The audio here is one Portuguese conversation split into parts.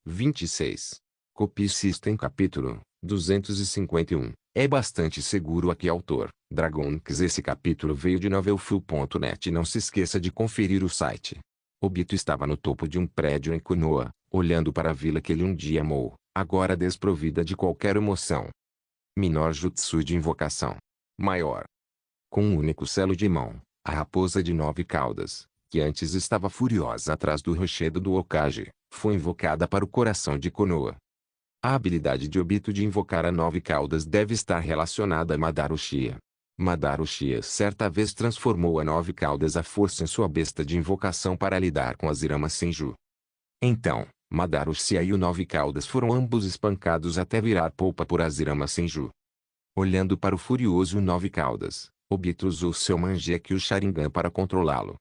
26. Copy System capítulo 251. É bastante seguro aqui autor, Dragonix. Esse capítulo veio de novelfull.net. Não se esqueça de conferir o site. Obito estava no topo de um prédio em Konoha, olhando para a vila que ele um dia amou, agora desprovida de qualquer emoção. Menor jutsu de invocação. Maior. Com um único selo de mão, a raposa de 9 caudas, que antes estava furiosa atrás do rochedo do Hokage, foi invocada para o coração de Konoha. A habilidade de Obito de invocar a 9 caudas deve estar relacionada a Madara Uchiha. Madara Uchiha certa vez transformou a 9 caudas à força em sua besta de invocação para lidar com as Irama Senju. Então, Madara Uchiha e o 9 caudas foram ambos espancados até virar polpa por Azirama Senju. Olhando para o furioso 9 caudas, Obito usou seu Mangekyo Sharingan para controlá-lo.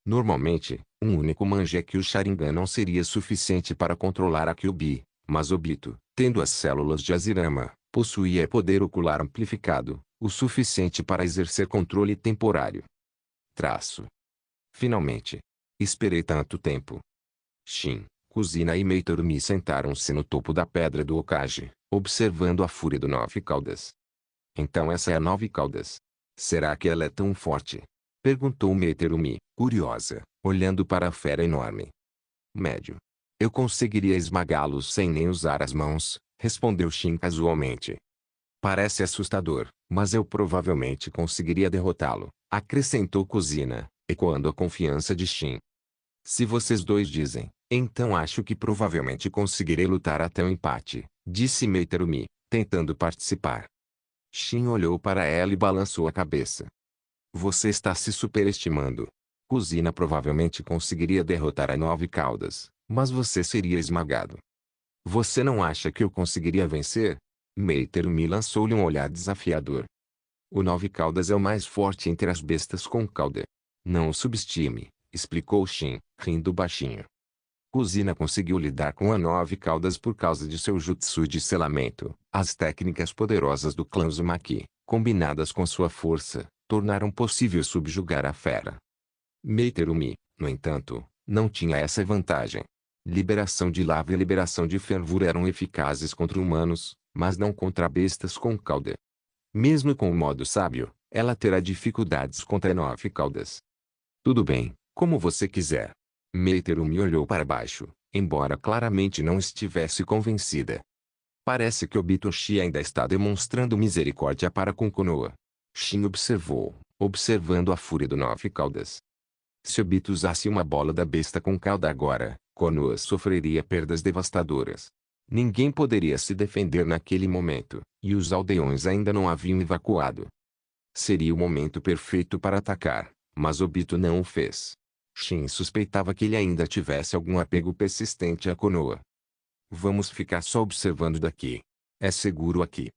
Normalmente, um único Mangekyo Sharingan não seria suficiente para controlar a Kyuubi, mas Obito, tendo as células de Azirama, possuía poder ocular amplificado, o suficiente para exercer controle temporário. Traço. Finalmente. Esperei tanto tempo. Shin, Kuzina e Meitorumi sentaram-se no topo da pedra do Hokage, observando a fúria do 9 caudas. Então essa é a 9 caudas. Será que ela é tão forte? Perguntou Meitorumi, curiosa, olhando para a fera enorme. Médio. Eu conseguiria esmagá-los sem nem usar as mãos, respondeu Shin casualmente. Parece assustador, mas eu provavelmente conseguiria derrotá-lo, acrescentou Kuzina, ecoando a confiança de Shin. Se vocês dois dizem, então acho que provavelmente conseguirei lutar até o empate, disse Meitorumi, tentando participar. Shin olhou para ela e balançou a cabeça. Você está se superestimando. Kuzina provavelmente conseguiria derrotar a 9 caudas, mas você seria esmagado. Você não acha que eu conseguiria vencer? Meitorumi lançou-lhe um olhar desafiador. O 9 caudas é o mais forte entre as bestas com cauda. Não o subestime, explicou Shin, rindo baixinho. Kuzina conseguiu lidar com a 9 caudas por causa de seu jutsu de selamento. As técnicas poderosas do clã Uzumaki, combinadas com sua força, tornaram possível subjugar a fera. Meitorumi, no entanto, não tinha essa vantagem. Liberação de lava e liberação de fervura eram eficazes contra humanos, mas não contra bestas com cauda. Mesmo com o modo sábio, ela terá dificuldades contra 9 caudas. Tudo bem, como você quiser. Meitorumi olhou para baixo, embora claramente não estivesse convencida. Parece que Obito Uchiha ainda está demonstrando misericórdia para com Konoha. Shin observou, observando a fúria do 9 caudas. Se Obito usasse uma bola da besta com cauda agora, Konoha sofreria perdas devastadoras. Ninguém poderia se defender naquele momento, e os aldeões ainda não haviam evacuado. Seria o momento perfeito para atacar, mas Obito não o fez. Shin suspeitava que ele ainda tivesse algum apego persistente a Konoha. Vamos ficar só observando daqui. É seguro aqui.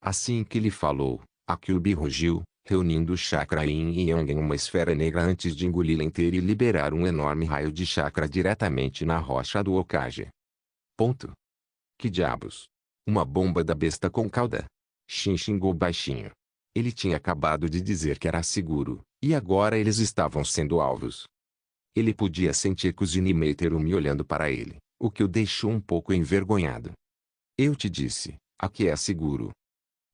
Assim que ele falou, a Kyuubi rugiu, reunindo o chakra Yin e Yang em uma esfera negra antes de engoli-la inteira e liberar um enorme raio de chakra diretamente na rocha do Hokage. Ponto. Que diabos? Uma bomba da besta com cauda? Shin xingou baixinho. Ele tinha acabado de dizer que era seguro, e agora eles estavam sendo alvos. Ele podia sentir Kuzina e Meitorumi olhando para ele, o que o deixou um pouco envergonhado. Eu te disse, aqui é seguro.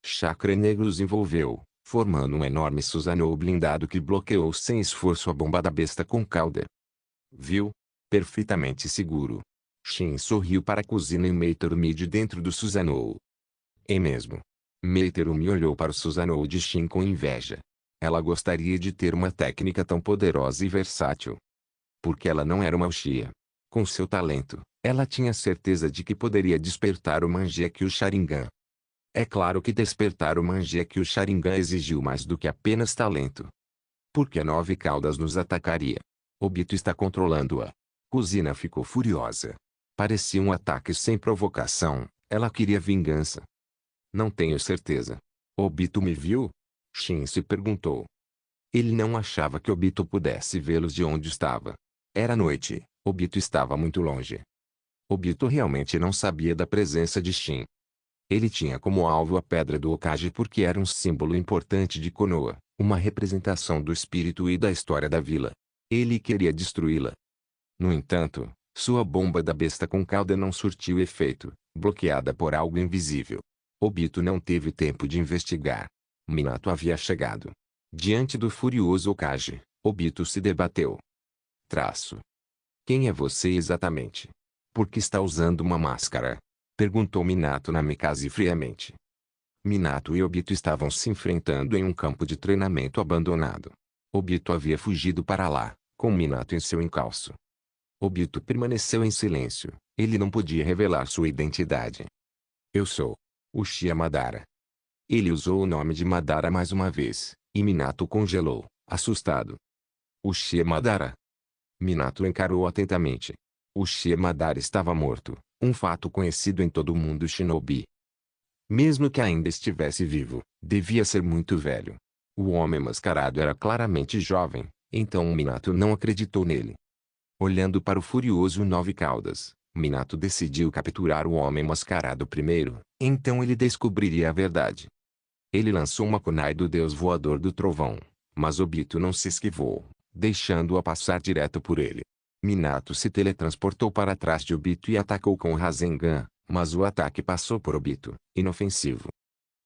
Chakra negro os envolveu, formando um enorme Susanoo blindado que bloqueou sem esforço a bomba da besta com cauda. Viu? Perfeitamente seguro. Shin sorriu para Kuzina e Meitorumi de dentro do Susanoo. É mesmo. Meitorumi olhou para o Susanoo de Shin com inveja. Ela gostaria de ter uma técnica tão poderosa e versátil. Porque ela não era uma Uchiha. Com seu talento, ela tinha certeza de que poderia despertar o Mangekyo Sharingan. É claro que despertar o Mangekyo Sharingan exigiu mais do que apenas talento. Porque a 9 caudas nos atacaria. Obito está controlando-a. Kuzina ficou furiosa. Parecia um ataque sem provocação, ela queria vingança. Não tenho certeza. Obito me viu? Shin se perguntou. Ele não achava que Obito pudesse vê-los de onde estava. Era noite, Obito estava muito longe. Obito realmente não sabia da presença de Shin. Ele tinha como alvo a Pedra do Hokage porque era um símbolo importante de Konoha, uma representação do espírito e da história da vila. Ele queria destruí-la. No entanto, Sua bomba da besta com cauda não surtiu efeito, bloqueada por algo invisível. Obito não teve tempo de investigar. Minato havia chegado. Diante do furioso Hokage, Obito se debateu. Traço. Quem é você exatamente? Por que está usando uma máscara? Perguntou Minato Namikaze friamente. Minato e Obito estavam se enfrentando em um campo de treinamento abandonado. Obito havia fugido para lá, com Minato em seu encalço. Obito permaneceu em silêncio. Ele não podia revelar sua identidade. Eu sou Uchiha Madara. Ele usou o nome de Madara mais uma vez, e Minato congelou, assustado. Uchiha Madara. Minato encarou atentamente. Uchiha Madara estava morto, um fato conhecido em todo o mundo shinobi. Mesmo que ainda estivesse vivo, devia ser muito velho. O homem mascarado era claramente jovem, então Minato não acreditou nele. Olhando para o furioso Nove Caudas, Minato decidiu capturar o homem mascarado primeiro, então ele descobriria a verdade. Ele lançou uma kunai do deus voador do trovão, mas Obito não se esquivou, deixando-a passar direto por ele. Minato se teletransportou para trás de Obito e atacou com o Rasengan, mas o ataque passou por Obito, inofensivo.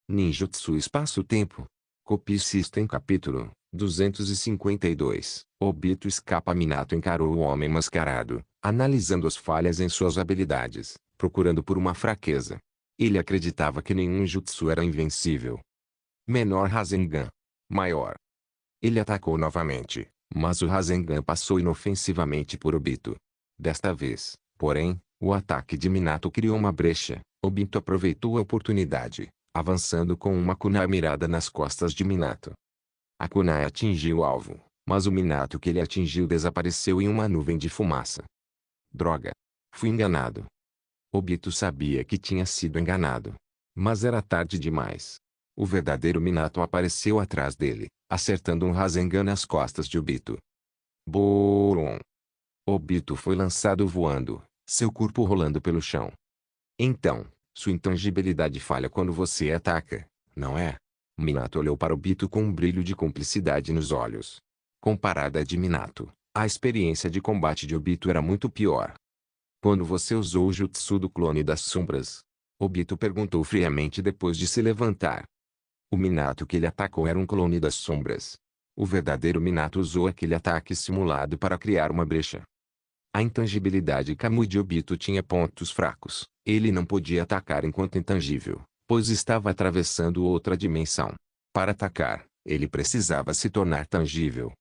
Ninjutsu Espaço-Tempo. Copy System Capítulo 252. Obito escapa. Minato encarou o homem mascarado, analisando as falhas em suas habilidades, procurando por uma fraqueza. Ele acreditava que nenhum jutsu era invencível. Menor Rasengan. Maior. Ele atacou novamente, mas o Rasengan passou inofensivamente por Obito. Desta vez, porém, o ataque de Minato criou uma brecha. Obito aproveitou a oportunidade, avançando com uma kunai mirada nas costas de Minato. A kunai atingiu o alvo, mas o Minato que ele atingiu desapareceu em uma nuvem de fumaça. Droga! Fui enganado. Obito sabia que tinha sido enganado. Mas era tarde demais. O verdadeiro Minato apareceu atrás dele, acertando um Rasengan nas costas de Obito. Boom! Obito foi lançado voando, seu corpo rolando pelo chão. Então, sua intangibilidade falha quando você ataca, não é? Minato olhou para Obito com um brilho de cumplicidade nos olhos. Comparada à de Minato, a experiência de combate de Obito era muito pior. Quando você usou o jutsu do clone das sombras? Obito perguntou friamente depois de se levantar. O Minato que ele atacou era um clone das sombras. O verdadeiro Minato usou aquele ataque simulado para criar uma brecha. A intangibilidade Kamui de Obito tinha pontos fracos. Ele não podia atacar enquanto intangível, pois estava atravessando outra dimensão. Para atacar, ele precisava se tornar tangível.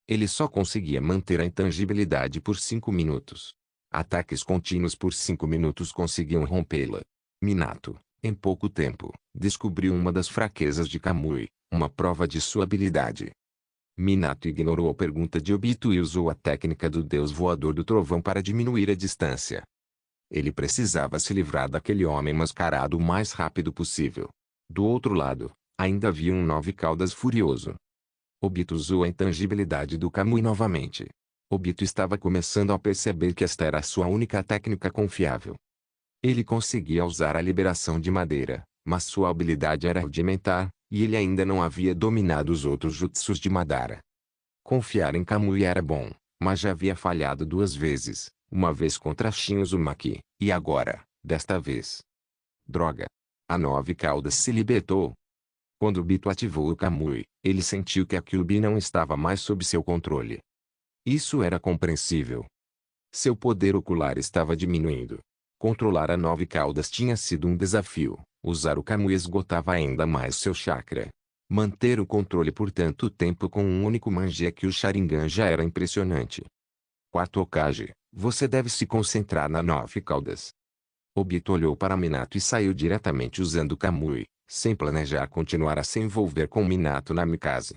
Ele só conseguia manter a intangibilidade por 5 minutos. Ataques contínuos por 5 minutos conseguiam rompê-la. Minato, em pouco tempo, descobriu uma das fraquezas de Kamui, uma prova de sua habilidade. Minato ignorou a pergunta de Obito e usou a técnica do deus voador do trovão para diminuir a distância. Ele precisava se livrar daquele homem mascarado o mais rápido possível. Do outro lado, ainda havia um Nove Caudas furioso. Obito usou a intangibilidade do Kamui novamente. Obito estava começando a perceber que esta era a sua única técnica confiável. Ele conseguia usar a liberação de madeira, mas sua habilidade era rudimentar, e ele ainda não havia dominado os outros jutsus de Madara. Confiar em Kamui era bom, mas já havia falhado 2 vezes, uma vez contra Shin Uzumaki, e agora, desta vez. Droga! A Nove Caudas se libertou. Quando Obito ativou o Kamui, ele sentiu que a Kyuubi não estava mais sob seu controle. Isso era compreensível. Seu poder ocular estava diminuindo. Controlar a Nove Caudas tinha sido um desafio. Usar o Kamui esgotava ainda mais seu chakra. Manter o controle por tanto tempo com um único Mangekyou Sharingan já era impressionante. Quarto Hokage, você deve se concentrar na Nove Caudas. Obito olhou para Minato e saiu diretamente usando o Kamui, sem planejar continuar a se envolver com Minato Namikaze.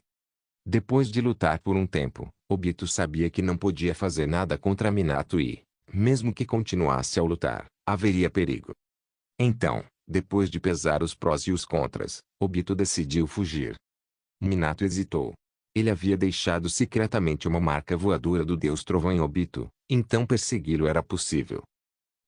Depois de lutar por um tempo, Obito sabia que não podia fazer nada contra Minato e, mesmo que continuasse a lutar, haveria perigo. Então, depois de pesar os prós e os contras, Obito decidiu fugir. Minato hesitou. Ele havia deixado secretamente uma marca voadora do Deus Trovão em Obito, então persegui-lo era possível.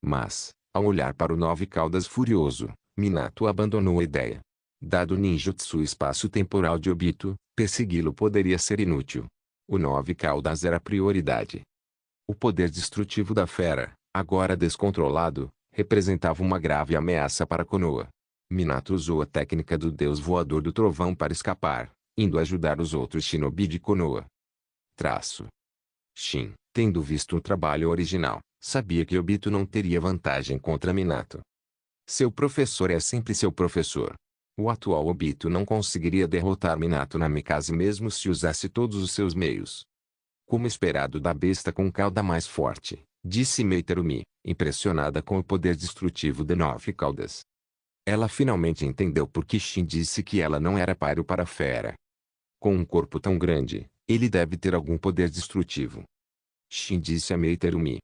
Mas, ao olhar para o Nove Caudas furioso, Minato abandonou a ideia. Dado o ninjutsu espaço-temporal de Obito, persegui-lo poderia ser inútil. O Nove Caudas era a prioridade. O poder destrutivo da fera, agora descontrolado, representava uma grave ameaça para Konoha. Minato usou a técnica do Deus Voador do Trovão para escapar, indo ajudar os outros shinobi de Konoha. Shin, tendo visto o trabalho original, sabia que Obito não teria vantagem contra Minato. Seu professor é sempre seu professor. O atual Obito não conseguiria derrotar Minato Namikaze mesmo se usasse todos os seus meios. Como esperado da besta com cauda mais forte, disse Meiterumi, impressionada com o poder destrutivo de 9 caudas. Ela finalmente entendeu por que Shin disse que ela não era páreo para a fera. Com um corpo tão grande, ele deve ter algum poder destrutivo. Shin disse a Meiterumi.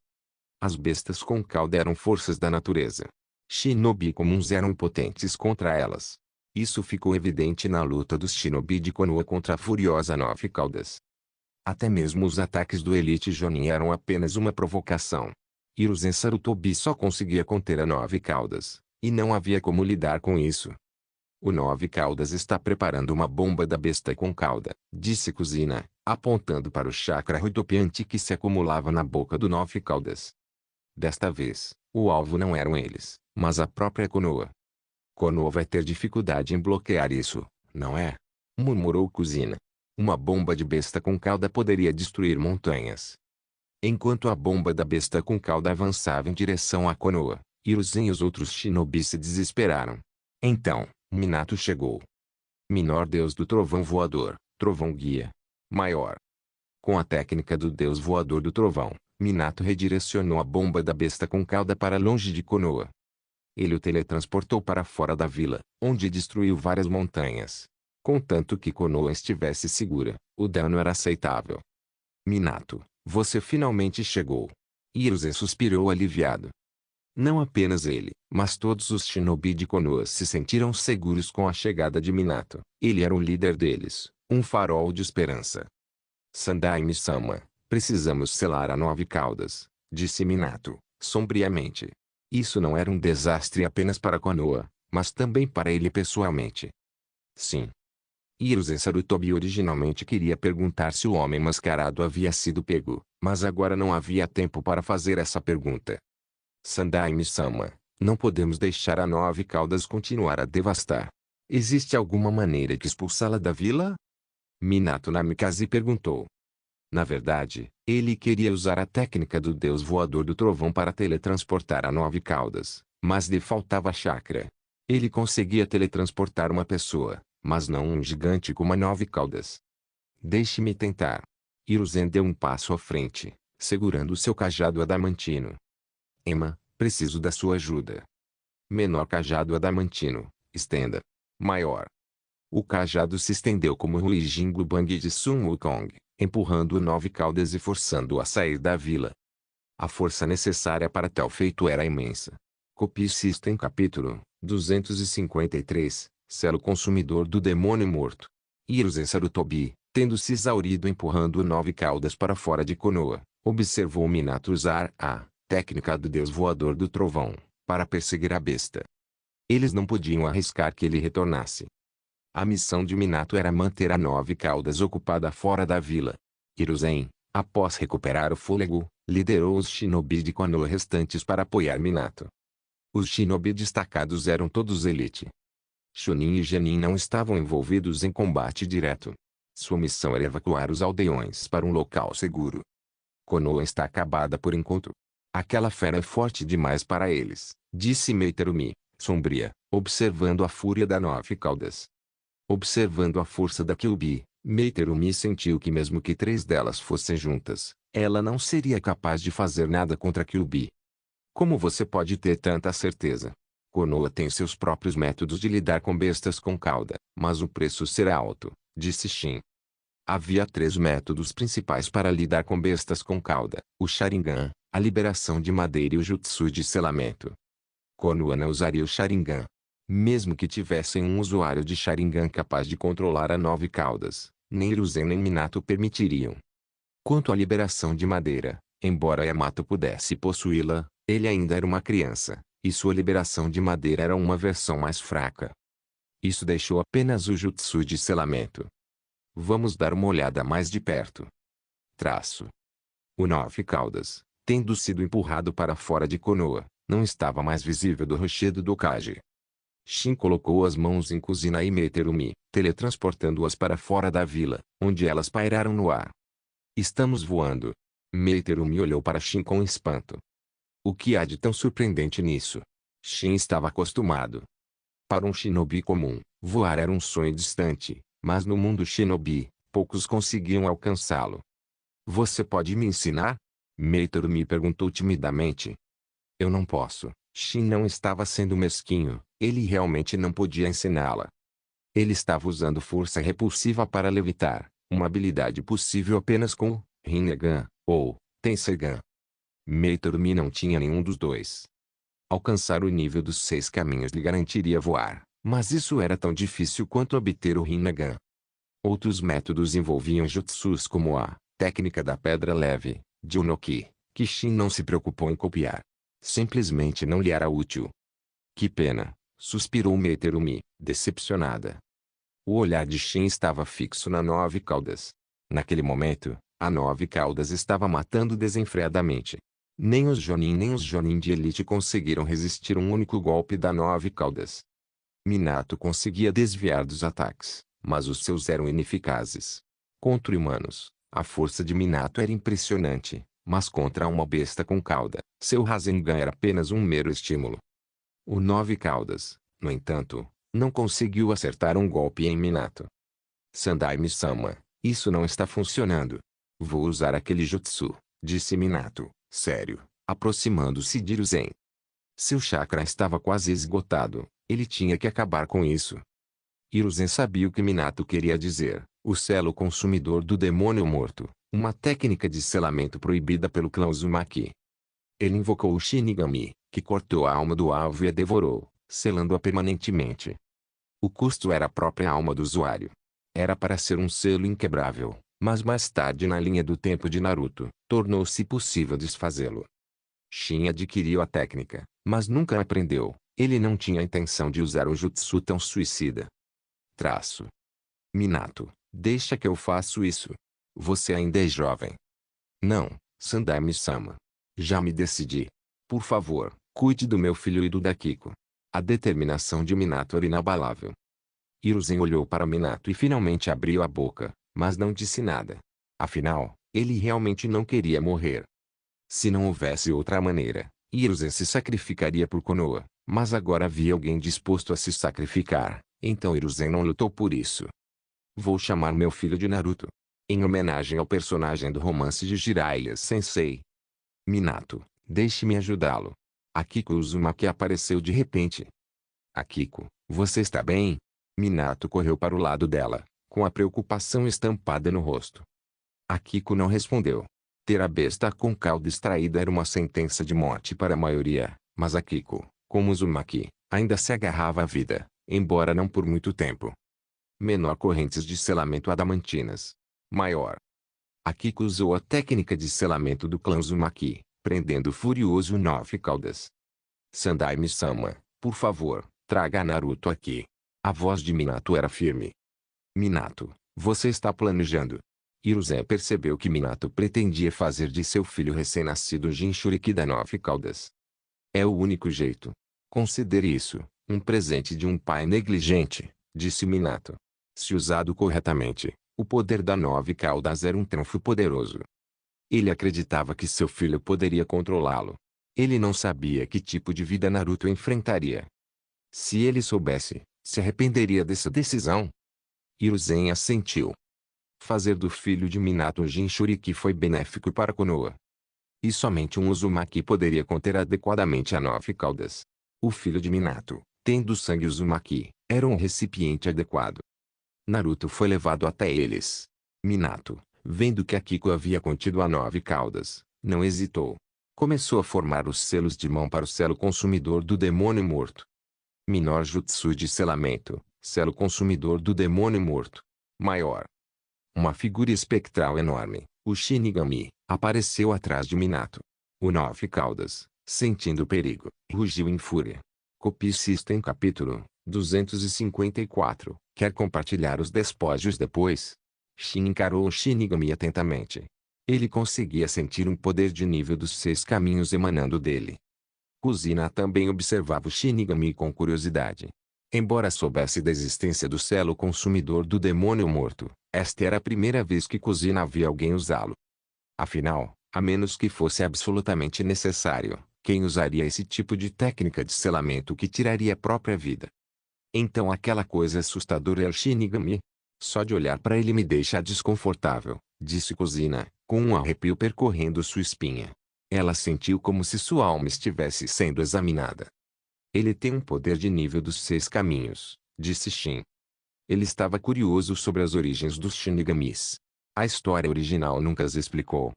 As bestas com cauda eram forças da natureza. Shinobi comuns eram potentes contra elas. Isso ficou evidente na luta dos shinobi de Konoha contra a furiosa 9 caudas. Até mesmo os ataques do Elite Jonin eram apenas uma provocação. Hiruzen Sarutobi só conseguia conter a 9 caudas, e não havia como lidar com isso. O 9 caudas está preparando uma bomba da besta com cauda, disse Kuzina, apontando para o chakra rodopiante que se acumulava na boca do 9 caudas. Desta vez, o alvo não eram eles, mas a própria Konoha. Konoha vai ter dificuldade em bloquear isso, não é? Murmurou Kuzina. Uma bomba de besta com cauda poderia destruir montanhas. Enquanto a bomba da besta com cauda avançava em direção a Konoha, Hiruzen e os outros shinobi se desesperaram. Então, Minato chegou. Menor deus do trovão voador, trovão guia. Maior. Com a técnica do deus voador do trovão, Minato redirecionou a bomba da besta com cauda para longe de Konoha. Ele o teletransportou para fora da vila, onde destruiu várias montanhas. Contanto que Konoha estivesse segura, o dano era aceitável. Minato, você finalmente chegou. Hiruzen suspirou aliviado. Não apenas ele, mas todos os shinobi de Konoha se sentiram seguros com a chegada de Minato. Ele era o líder deles, um farol de esperança. Sandaime-sama, precisamos selar a 9 caudas, disse Minato, sombriamente. Isso não era um desastre apenas para Konoha, mas também para ele pessoalmente. Sim. Hiruzen Sarutobi originalmente queria perguntar se o homem mascarado havia sido pego, mas agora não havia tempo para fazer essa pergunta. Sandaime-sama, não podemos deixar a 9 caudas continuar a devastar. Existe alguma maneira de expulsá-la da vila? Minato Namikaze perguntou. Na verdade, ele queria usar a técnica do deus voador do trovão para teletransportar a 9 caudas, mas lhe faltava chakra. Ele conseguia teletransportar uma pessoa, mas não um gigante com 9 caudas. Deixe-me tentar. Hiruzen deu um passo à frente, segurando seu cajado adamantino. Emma, preciso da sua ajuda. Menor cajado adamantino, estenda. Maior. O cajado se estendeu como o Ruijingu Bang de Sun Wukong, empurrando 9 caudas e forçando-o a sair da vila. A força necessária para tal feito era imensa. Copie System capítulo 253, Selo consumidor do demônio morto. Hiruzen Sarutobi, tendo se exaurido empurrando 9 caudas para fora de Konoha, observou Minato usar a técnica do deus voador do trovão, para perseguir a besta. Eles não podiam arriscar que ele retornasse. A missão de Minato era manter a 9 caudas ocupada fora da vila. Hiruzen, após recuperar o fôlego, liderou os shinobi de Konoha restantes para apoiar Minato. Os shinobi destacados eram todos elite. Chunin e Genin não estavam envolvidos em combate direto. Sua missão era evacuar os aldeões para um local seguro. Konoha está acabada por enquanto. Aquela fera é forte demais para eles, disse Meiterumi, sombria, observando a fúria da 9 caudas. Observando a força da Kyuubi, Meiterumi sentiu que mesmo que 3 delas fossem juntas, ela não seria capaz de fazer nada contra Kyuubi. Como você pode ter tanta certeza? Konoha tem seus próprios métodos de lidar com bestas com cauda, mas o preço será alto, disse Shin. Havia 3 métodos principais para lidar com bestas com cauda: o Sharingan, a liberação de madeira e o Jutsu de selamento. Konoha não usaria o Sharingan. Mesmo que tivessem um usuário de Sharingan capaz de controlar a 9 caudas, nem Hiruzen nem Minato permitiriam. Quanto à liberação de madeira, embora Yamato pudesse possuí-la, ele ainda era uma criança, e sua liberação de madeira era uma versão mais fraca. Isso deixou apenas o Jutsu de selamento. Vamos dar uma olhada mais de perto. O Nove Caudas, tendo sido empurrado para fora de Konoha, não estava mais visível do rochedo do Kage. Shin colocou as mãos em Kuzinai e Meiterumi, teletransportando-as para fora da vila, onde elas pairaram no ar. Estamos voando. Meiterumi olhou para Shin com espanto. O que há de tão surpreendente nisso? Shin estava acostumado. Para um shinobi comum, voar era um sonho distante, mas no mundo shinobi, poucos conseguiam alcançá-lo. Você pode me ensinar? Meiterumi perguntou timidamente. Eu não posso. Shin não estava sendo mesquinho, ele realmente não podia ensiná-la. Ele estava usando força repulsiva para levitar, uma habilidade possível apenas com o Rinnegan, ou Tensegan. Meiterumi não tinha nenhum dos dois. Alcançar o nível dos 6 caminhos lhe garantiria voar, mas isso era tão difícil quanto obter o Rinnegan. Outros métodos envolviam jutsus como a técnica da pedra leve, Junoki, que Shin não se preocupou em copiar. Simplesmente não lhe era útil. Que pena, suspirou Meiterumi, decepcionada. O olhar de Shin estava fixo na Nove Caudas. Naquele momento, a Nove Caudas estava matando desenfreadamente. Nem os Jonin nem os Jonin de elite conseguiram resistir um único golpe da Nove Caudas. Minato conseguia desviar dos ataques, mas os seus eram ineficazes. Contra humanos, a força de Minato era impressionante, mas contra uma besta com cauda, seu Rasengan era apenas um mero estímulo. O Nove Caudas, no entanto, não conseguiu acertar um golpe em Minato. Sandaime-sama, isso não está funcionando. Vou usar aquele jutsu, disse Minato, sério, aproximando-se de Hiruzen. Seu chakra estava quase esgotado, ele tinha que acabar com isso. Hiruzen sabia o que Minato queria dizer, o selo consumidor do demônio morto, uma técnica de selamento proibida pelo clã Uzumaki. Ele invocou o Shinigami, que cortou a alma do alvo e a devorou, selando-a permanentemente. O custo era a própria alma do usuário. Era para ser um selo inquebrável, mas mais tarde na linha do tempo de Naruto, tornou-se possível desfazê-lo. Shin adquiriu a técnica, mas nunca a aprendeu, ele não tinha a intenção de usar um jutsu tão suicida. Traço. Minato, deixa que eu faço isso. Você ainda é jovem. Não, Sandaime-sama. Já me decidi. Por favor, cuide do meu filho e do da Kiko. A determinação de Minato era inabalável. Hiruzen olhou para Minato e finalmente abriu a boca, mas não disse nada. Afinal, ele realmente não queria morrer. Se não houvesse outra maneira, Hiruzen se sacrificaria por Konoha, mas agora havia alguém disposto a se sacrificar, então Hiruzen não lutou por isso. Vou chamar meu filho de Naruto. Em homenagem ao personagem do romance de Jiraiya Sensei. Minato, deixe-me ajudá-lo. Akiko Uzumaki apareceu de repente. Akiko, você está bem? Minato correu para o lado dela, com a preocupação estampada no rosto. Akiko não respondeu. Ter a besta com cauda extraída era uma sentença de morte para a maioria, mas Akiko, como Uzumaki, ainda se agarrava à vida, embora não por muito tempo. Menor correntes de selamento adamantinas. Maior. Akiko usou a técnica de selamento do clã Uzumaki, prendendo o furioso Nove Caudas. Sandaime-sama, por favor, traga Naruto aqui. A voz de Minato era firme. Minato, você está planejando? Hiruzen percebeu que Minato pretendia fazer de seu filho recém-nascido Jinchuriki da Nove Caudas. É o único jeito. Considere isso, um presente de um pai negligente, disse Minato. Se usado corretamente, o poder da Nove Caudas era um trunfo poderoso. Ele acreditava que seu filho poderia controlá-lo. Ele não sabia que tipo de vida Naruto enfrentaria. Se ele soubesse, se arrependeria dessa decisão? Hiruzen assentiu. Fazer do filho de Minato um Jinchuriki foi benéfico para Konoha. E somente um Uzumaki poderia conter adequadamente a Nove Caudas. O filho de Minato, tendo sangue Uzumaki, era um recipiente adequado. Naruto foi levado até eles. Minato, vendo que Akiko havia contido a Nove Caudas, não hesitou. Começou a formar os selos de mão para o selo consumidor do demônio morto. Menor jutsu de selamento, selo consumidor do demônio morto. Maior. Uma figura espectral enorme, o Shinigami, apareceu atrás de Minato. O Nove Caudas, sentindo o perigo, rugiu em fúria. Copy System capítulo 254. Quer compartilhar os despojos depois? Shin encarou o Shinigami atentamente. Ele conseguia sentir um poder de nível dos 6 caminhos emanando dele. Kushina também observava o Shinigami com curiosidade. Embora soubesse da existência do selo consumidor do demônio morto, esta era a primeira vez que Kushina via alguém usá-lo. Afinal, a menos que fosse absolutamente necessário, quem usaria esse tipo de técnica de selamento que tiraria a própria vida? Então aquela coisa assustadora é o Shinigami? Só de olhar para ele me deixa desconfortável, disse Kushina, com um arrepio percorrendo sua espinha. Ela sentiu como se sua alma estivesse sendo examinada. Ele tem um poder de nível dos 6 caminhos, disse Shin. Ele estava curioso sobre as origens dos Shinigamis. A história original nunca as explicou.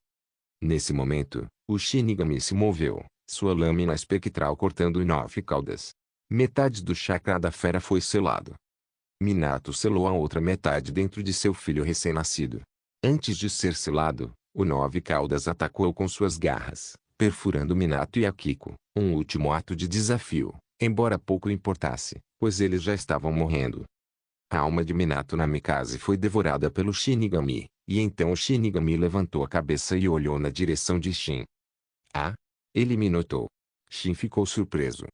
Nesse momento, o Shinigami se moveu, sua lâmina espectral cortando 9 caudas. Metade do chakra da fera foi selado. Minato selou a outra metade dentro de seu filho recém-nascido. Antes de ser selado, o 9 caudas atacou com suas garras, perfurando Minato e Akiko, um último ato de desafio, embora pouco importasse, pois eles já estavam morrendo. A alma de Minato Namikaze foi devorada pelo Shinigami, e então o Shinigami levantou a cabeça e olhou na direção de Shin. Ah! Ele me notou. Shin ficou surpreso.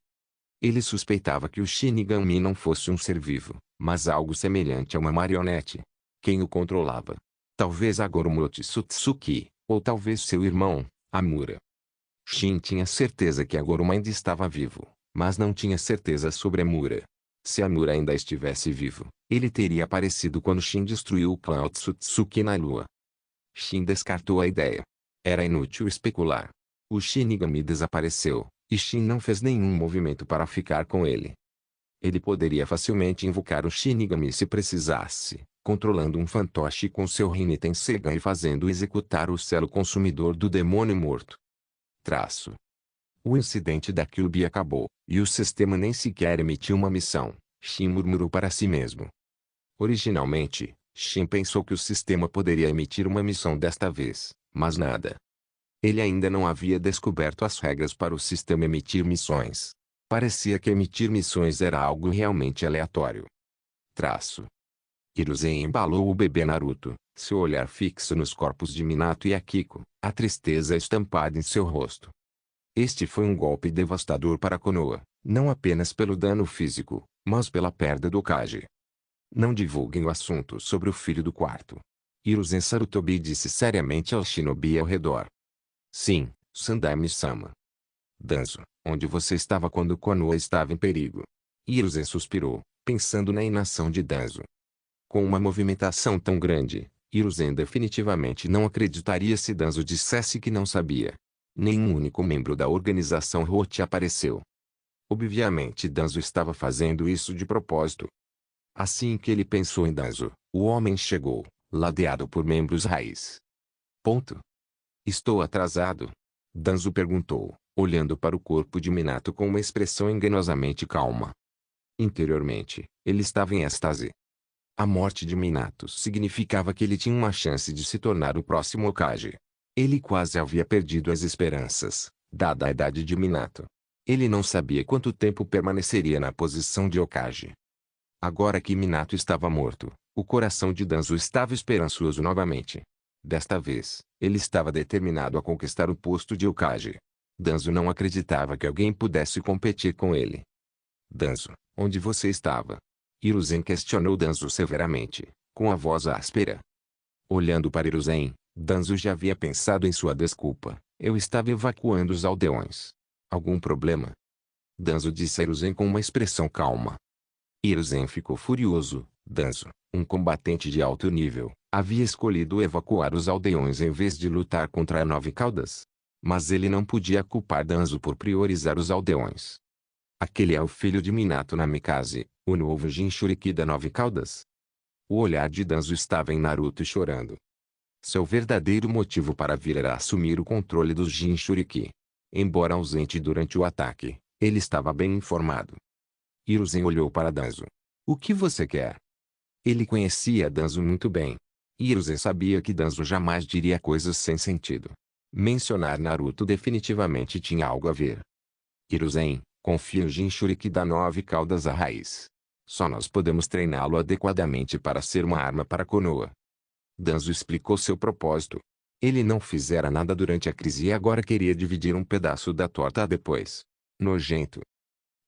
Ele suspeitava que o Shinigami não fosse um ser vivo, mas algo semelhante a uma marionete. Quem o controlava? Talvez Agoromo Otsutsuki, ou talvez seu irmão, Amura. Shin tinha certeza que Agoromo ainda estava vivo, mas não tinha certeza sobre Amura. Se Amura ainda estivesse vivo, ele teria aparecido quando Shin destruiu o clã Otsutsuki na lua. Shin descartou a ideia. Era inútil especular. O Shinigami desapareceu, e Shin não fez nenhum movimento para ficar com ele. Ele poderia facilmente invocar o Shinigami se precisasse, controlando um fantoche com seu Rinnegan Segan e fazendo executar o selo consumidor do demônio morto. Traço. O incidente da Kyuubi acabou, e o sistema nem sequer emitiu uma missão, Shin murmurou para si mesmo. Originalmente, Shin pensou que o sistema poderia emitir uma missão desta vez, mas nada. Ele ainda não havia descoberto as regras para o sistema emitir missões. Parecia que emitir missões era algo realmente aleatório. Traço. Hiruzen embalou o bebê Naruto, seu olhar fixo nos corpos de Minato e Akiko, a tristeza estampada em seu rosto. Este foi um golpe devastador para Konoha, não apenas pelo dano físico, mas pela perda do Hokage. Não divulguem o assunto sobre o filho do quarto. Hiruzen Sarutobi disse seriamente ao shinobi ao redor. Sim, Sandaime-sama. Danzo, onde você estava quando Konoha estava em perigo? Hiruzen suspirou, pensando na inação de Danzo. Com uma movimentação tão grande, Hiruzen definitivamente não acreditaria se Danzo dissesse que não sabia. Nenhum único membro da organização Rote apareceu. Obviamente Danzo estava fazendo isso de propósito. Assim que ele pensou em Danzo, o homem chegou, ladeado por membros raiz. Ponto. Estou atrasado? Danzo perguntou, olhando para o corpo de Minato com uma expressão enganosamente calma. Interiormente, ele estava em êxtase. A morte de Minato significava que ele tinha uma chance de se tornar o próximo Hokage. Ele quase havia perdido as esperanças, dada a idade de Minato. Ele não sabia quanto tempo permaneceria na posição de Hokage. Agora que Minato estava morto, o coração de Danzo estava esperançoso novamente. Desta vez, ele estava determinado a conquistar o posto de Hokage. Danzo não acreditava que alguém pudesse competir com ele. Danzo, onde você estava? Hiruzen questionou Danzo severamente, com a voz áspera. Olhando para Hiruzen, Danzo já havia pensado em sua desculpa. Eu estava evacuando os aldeões. Algum problema? Danzo disse a Hiruzen com uma expressão calma. Hiruzen ficou furioso. Danzo, um combatente de alto nível, havia escolhido evacuar os aldeões em vez de lutar contra a Nove Caudas. Mas ele não podia culpar Danzo por priorizar os aldeões. Aquele é o filho de Minato Namikaze, o novo Jinchuriki da Nove Caudas. O olhar de Danzo estava em Naruto chorando. Seu verdadeiro motivo para vir era assumir o controle dos Jinchuriki. Embora ausente durante o ataque, ele estava bem informado. Hiruzen olhou para Danzo. O que você quer? Ele conhecia Danzo muito bem. Hiruzen sabia que Danzo jamais diria coisas sem sentido. Mencionar Naruto definitivamente tinha algo a ver. Hiruzen, confie o Jinchuriki da Nove Caudas à raiz. Só nós podemos treiná-lo adequadamente para ser uma arma para Konoha. Danzo explicou seu propósito. Ele não fizera nada durante a crise e agora queria dividir um pedaço da torta depois. Nojento.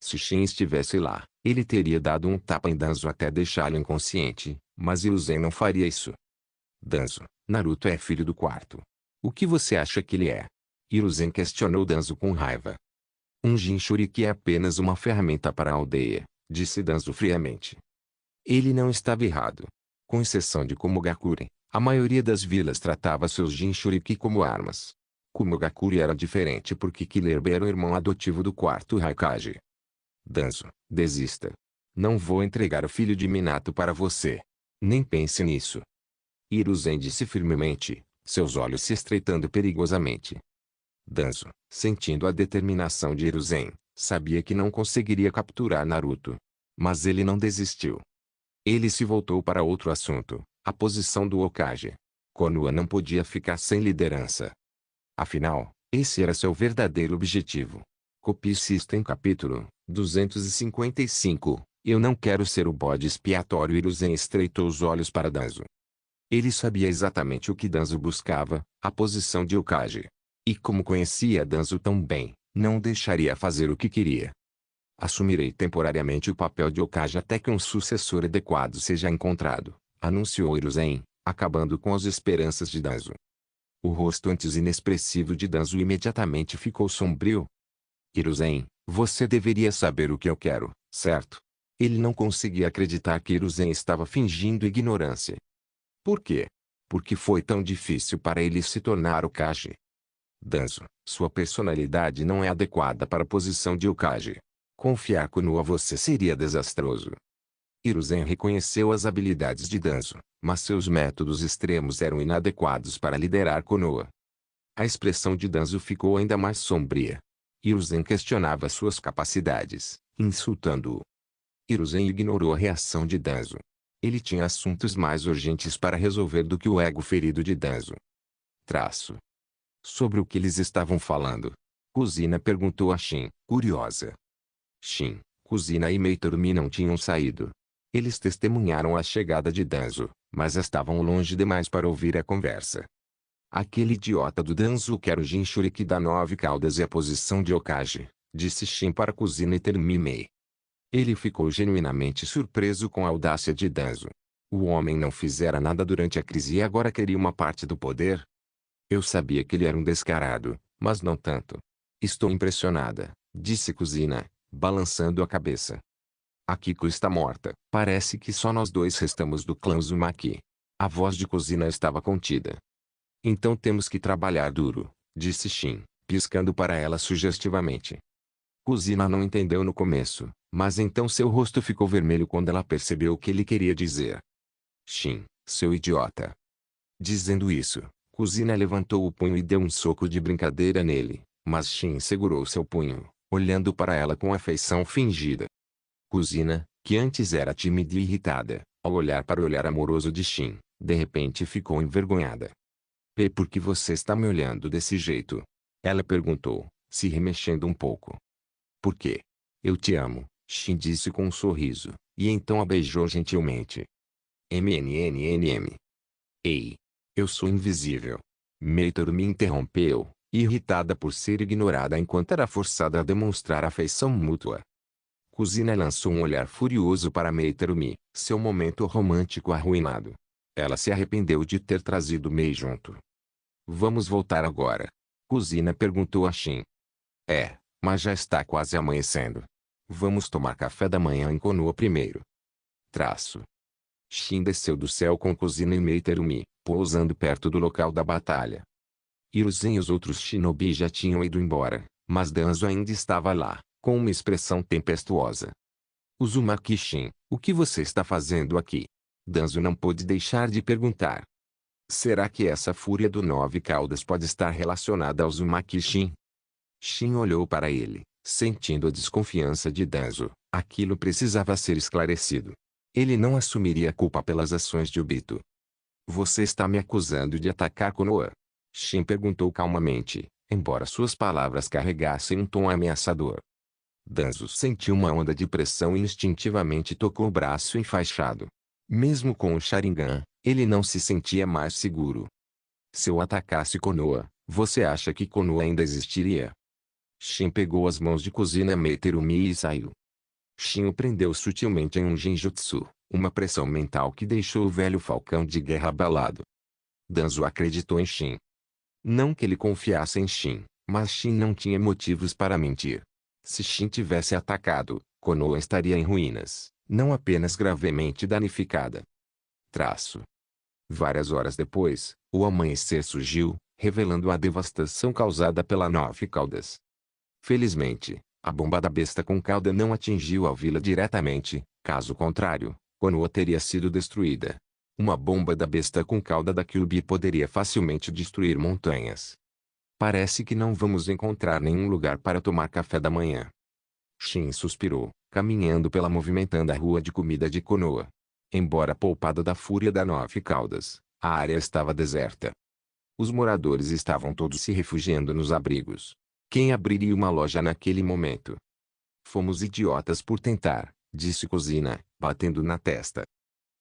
Se Shin estivesse lá, ele teria dado um tapa em Danzo até deixá-lo inconsciente, mas Hiruzen não faria isso. Danzo, Naruto é filho do quarto. O que você acha que ele é? Hiruzen questionou Danzo com raiva. Um Jinchuriki é apenas uma ferramenta para a aldeia, disse Danzo friamente. Ele não estava errado. Com exceção de Komogakure, a maioria das vilas tratava seus Jinchuriki como armas. Komogakure era diferente porque Killer era o irmão adotivo do quarto Raikage. Danzo, desista. Não vou entregar o filho de Minato para você. Nem pense nisso. Hiruzen disse firmemente, seus olhos se estreitando perigosamente. Danzo, sentindo a determinação de Hiruzen, sabia que não conseguiria capturar Naruto. Mas ele não desistiu. Ele se voltou para outro assunto, a posição do Hokage. Konoha não podia ficar sem liderança. Afinal, esse era seu verdadeiro objetivo. Copy System capítulo 255. Eu não quero ser o bode expiatório. Hiruzen estreitou os olhos para Danzo. Ele sabia exatamente o que Danzo buscava, a posição de Hokage. E como conhecia Danzo tão bem, não deixaria fazer o que queria. Assumirei temporariamente o papel de Hokage até que um sucessor adequado seja encontrado, anunciou Hiruzen, acabando com as esperanças de Danzo. O rosto antes inexpressivo de Danzo imediatamente ficou sombrio. Hiruzen, você deveria saber o que eu quero, certo? Ele não conseguia acreditar que Hiruzen estava fingindo ignorância. Por quê? Porque foi tão difícil para ele se tornar Hokage. Danzo, sua personalidade não é adequada para a posição de Hokage. Confiar Konoha você seria desastroso. Hiruzen reconheceu as habilidades de Danzo, mas seus métodos extremos eram inadequados para liderar Konoha. A expressão de Danzo ficou ainda mais sombria. Hiruzen questionava suas capacidades, insultando-o. Hiruzen ignorou a reação de Danzo. Ele tinha assuntos mais urgentes para resolver do que o ego ferido de Danzo. Traço. Sobre o que eles estavam falando? Kuzina perguntou a Shin, curiosa. Shin, Kuzina e Meitoumi não tinham saído. Eles testemunharam a chegada de Danzo, mas estavam longe demais para ouvir a conversa. Aquele idiota do Danzo quer o Jinchuriki da 9 caudas e a posição de Hokage, disse Shin para Kuzina e Termimei. Ele ficou genuinamente surpreso com a audácia de Danzo. O homem não fizera nada durante a crise e agora queria uma parte do poder? Eu sabia que ele era um descarado, mas não tanto. Estou impressionada, disse Kuzina, balançando a cabeça. Akiko está morta. Parece que só nós dois restamos do clã Uzumaki. A voz de Kuzina estava contida. Então temos que trabalhar duro, disse Shin, piscando para ela sugestivamente. Kuzina não entendeu no começo, mas então seu rosto ficou vermelho quando ela percebeu o que ele queria dizer. Shin, seu idiota. Dizendo isso, Kuzina levantou o punho e deu um soco de brincadeira nele, mas Shin segurou seu punho, olhando para ela com afeição fingida. Kuzina, que antes era tímida e irritada, ao olhar para o olhar amoroso de Shin, de repente ficou envergonhada. E por que você está me olhando desse jeito? Ela perguntou, se remexendo um pouco. Por quê? Eu te amo, Shin disse com um sorriso, e então a beijou gentilmente. MNNNM. Ei! Eu sou invisível. Meitoru me interrompeu, irritada por ser ignorada enquanto era forçada a demonstrar afeição mútua. Kuzina lançou um olhar furioso para Meitoumi, seu momento romântico arruinado. Ela se arrependeu de ter trazido Mei junto. Vamos voltar agora? Kuzina perguntou a Shin. É, mas já está quase amanhecendo. Vamos tomar café da manhã em Konoha primeiro. Traço. Shin desceu do céu com Kuzina e Meitoumi, pousando perto do local da batalha. Hiruzen e os outros shinobi já tinham ido embora, mas Danzo ainda estava lá, com uma expressão tempestuosa. Uzumaki Shin, o que você está fazendo aqui? Danzo não pôde deixar de perguntar. Será que essa fúria do 9 caudas pode estar relacionada ao Uzumaki Shin? Shin olhou para ele, sentindo a desconfiança de Danzo. Aquilo precisava ser esclarecido. Ele não assumiria a culpa pelas ações de Obito. Você está me acusando de atacar Konoha? Shin perguntou calmamente, embora suas palavras carregassem um tom ameaçador. Danzo sentiu uma onda de pressão e instintivamente tocou o braço enfaixado. Mesmo com o Sharingan, ele não se sentia mais seguro. Se eu atacasse Konoha, você acha que Konoha ainda existiria? Shin pegou as mãos de Kuzina Meiterumi e saiu. Shin o prendeu sutilmente em um genjutsu, uma pressão mental que deixou o velho falcão de guerra abalado. Danzo acreditou em Shin. Não que ele confiasse em Shin, mas Shin não tinha motivos para mentir. Se Shin tivesse atacado, Konoha estaria em ruínas, não apenas gravemente danificada. Várias horas depois, o amanhecer surgiu, revelando a devastação causada pela Nove Caudas. Felizmente, a bomba da besta com cauda não atingiu a vila diretamente, caso contrário, Konoha teria sido destruída. Uma bomba da besta com cauda da Kyuubi poderia facilmente destruir montanhas. Parece que não vamos encontrar nenhum lugar para tomar café da manhã. Shin suspirou, caminhando pela movimentada rua de comida de Konoha. Embora poupada da fúria da Nove Caudas, a área estava deserta. Os moradores estavam todos se refugiando nos abrigos. Quem abriria uma loja naquele momento? Fomos idiotas por tentar, disse Kuzina, batendo na testa.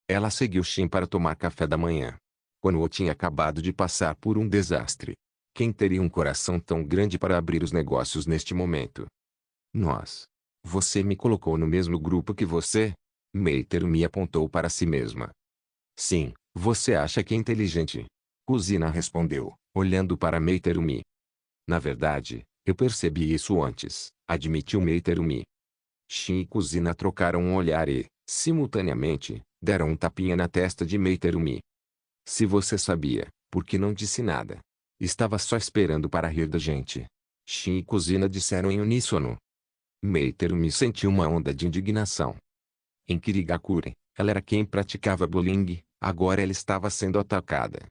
Ela seguiu Shin para tomar café da manhã. Konoha tinha acabado de passar por um desastre. Quem teria um coração tão grande para abrir os negócios neste momento? Nós. Você me colocou no mesmo grupo que você? Meiterumi apontou para si mesma. Sim, você acha que é inteligente? Kuzina respondeu, olhando para Meiterumi. Na verdade, eu percebi isso antes, admitiu Meiterumi. Shin e Kuzina trocaram um olhar e, simultaneamente, deram um tapinha na testa de Meiterumi. Se você sabia, por que não disse nada? Estava só esperando para rir da gente. Shin e Kuzina disseram em uníssono. Meiterumi sentiu uma onda de indignação. Em Kirigakure, ela era quem praticava bullying, agora ela estava sendo atacada.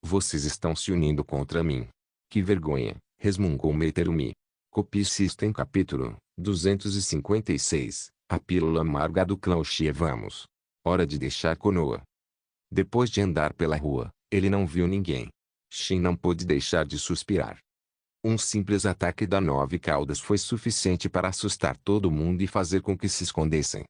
Vocês estão se unindo contra mim. Que vergonha, resmungou Meiterumi. Copy System capítulo 256, a pílula amarga do clã Uchiha. Vamos. Hora de deixar Konoha. Depois de andar pela rua, ele não viu ninguém. Shin não pôde deixar de suspirar. Um simples ataque da Nove Caudas foi suficiente para assustar todo mundo e fazer com que se escondessem.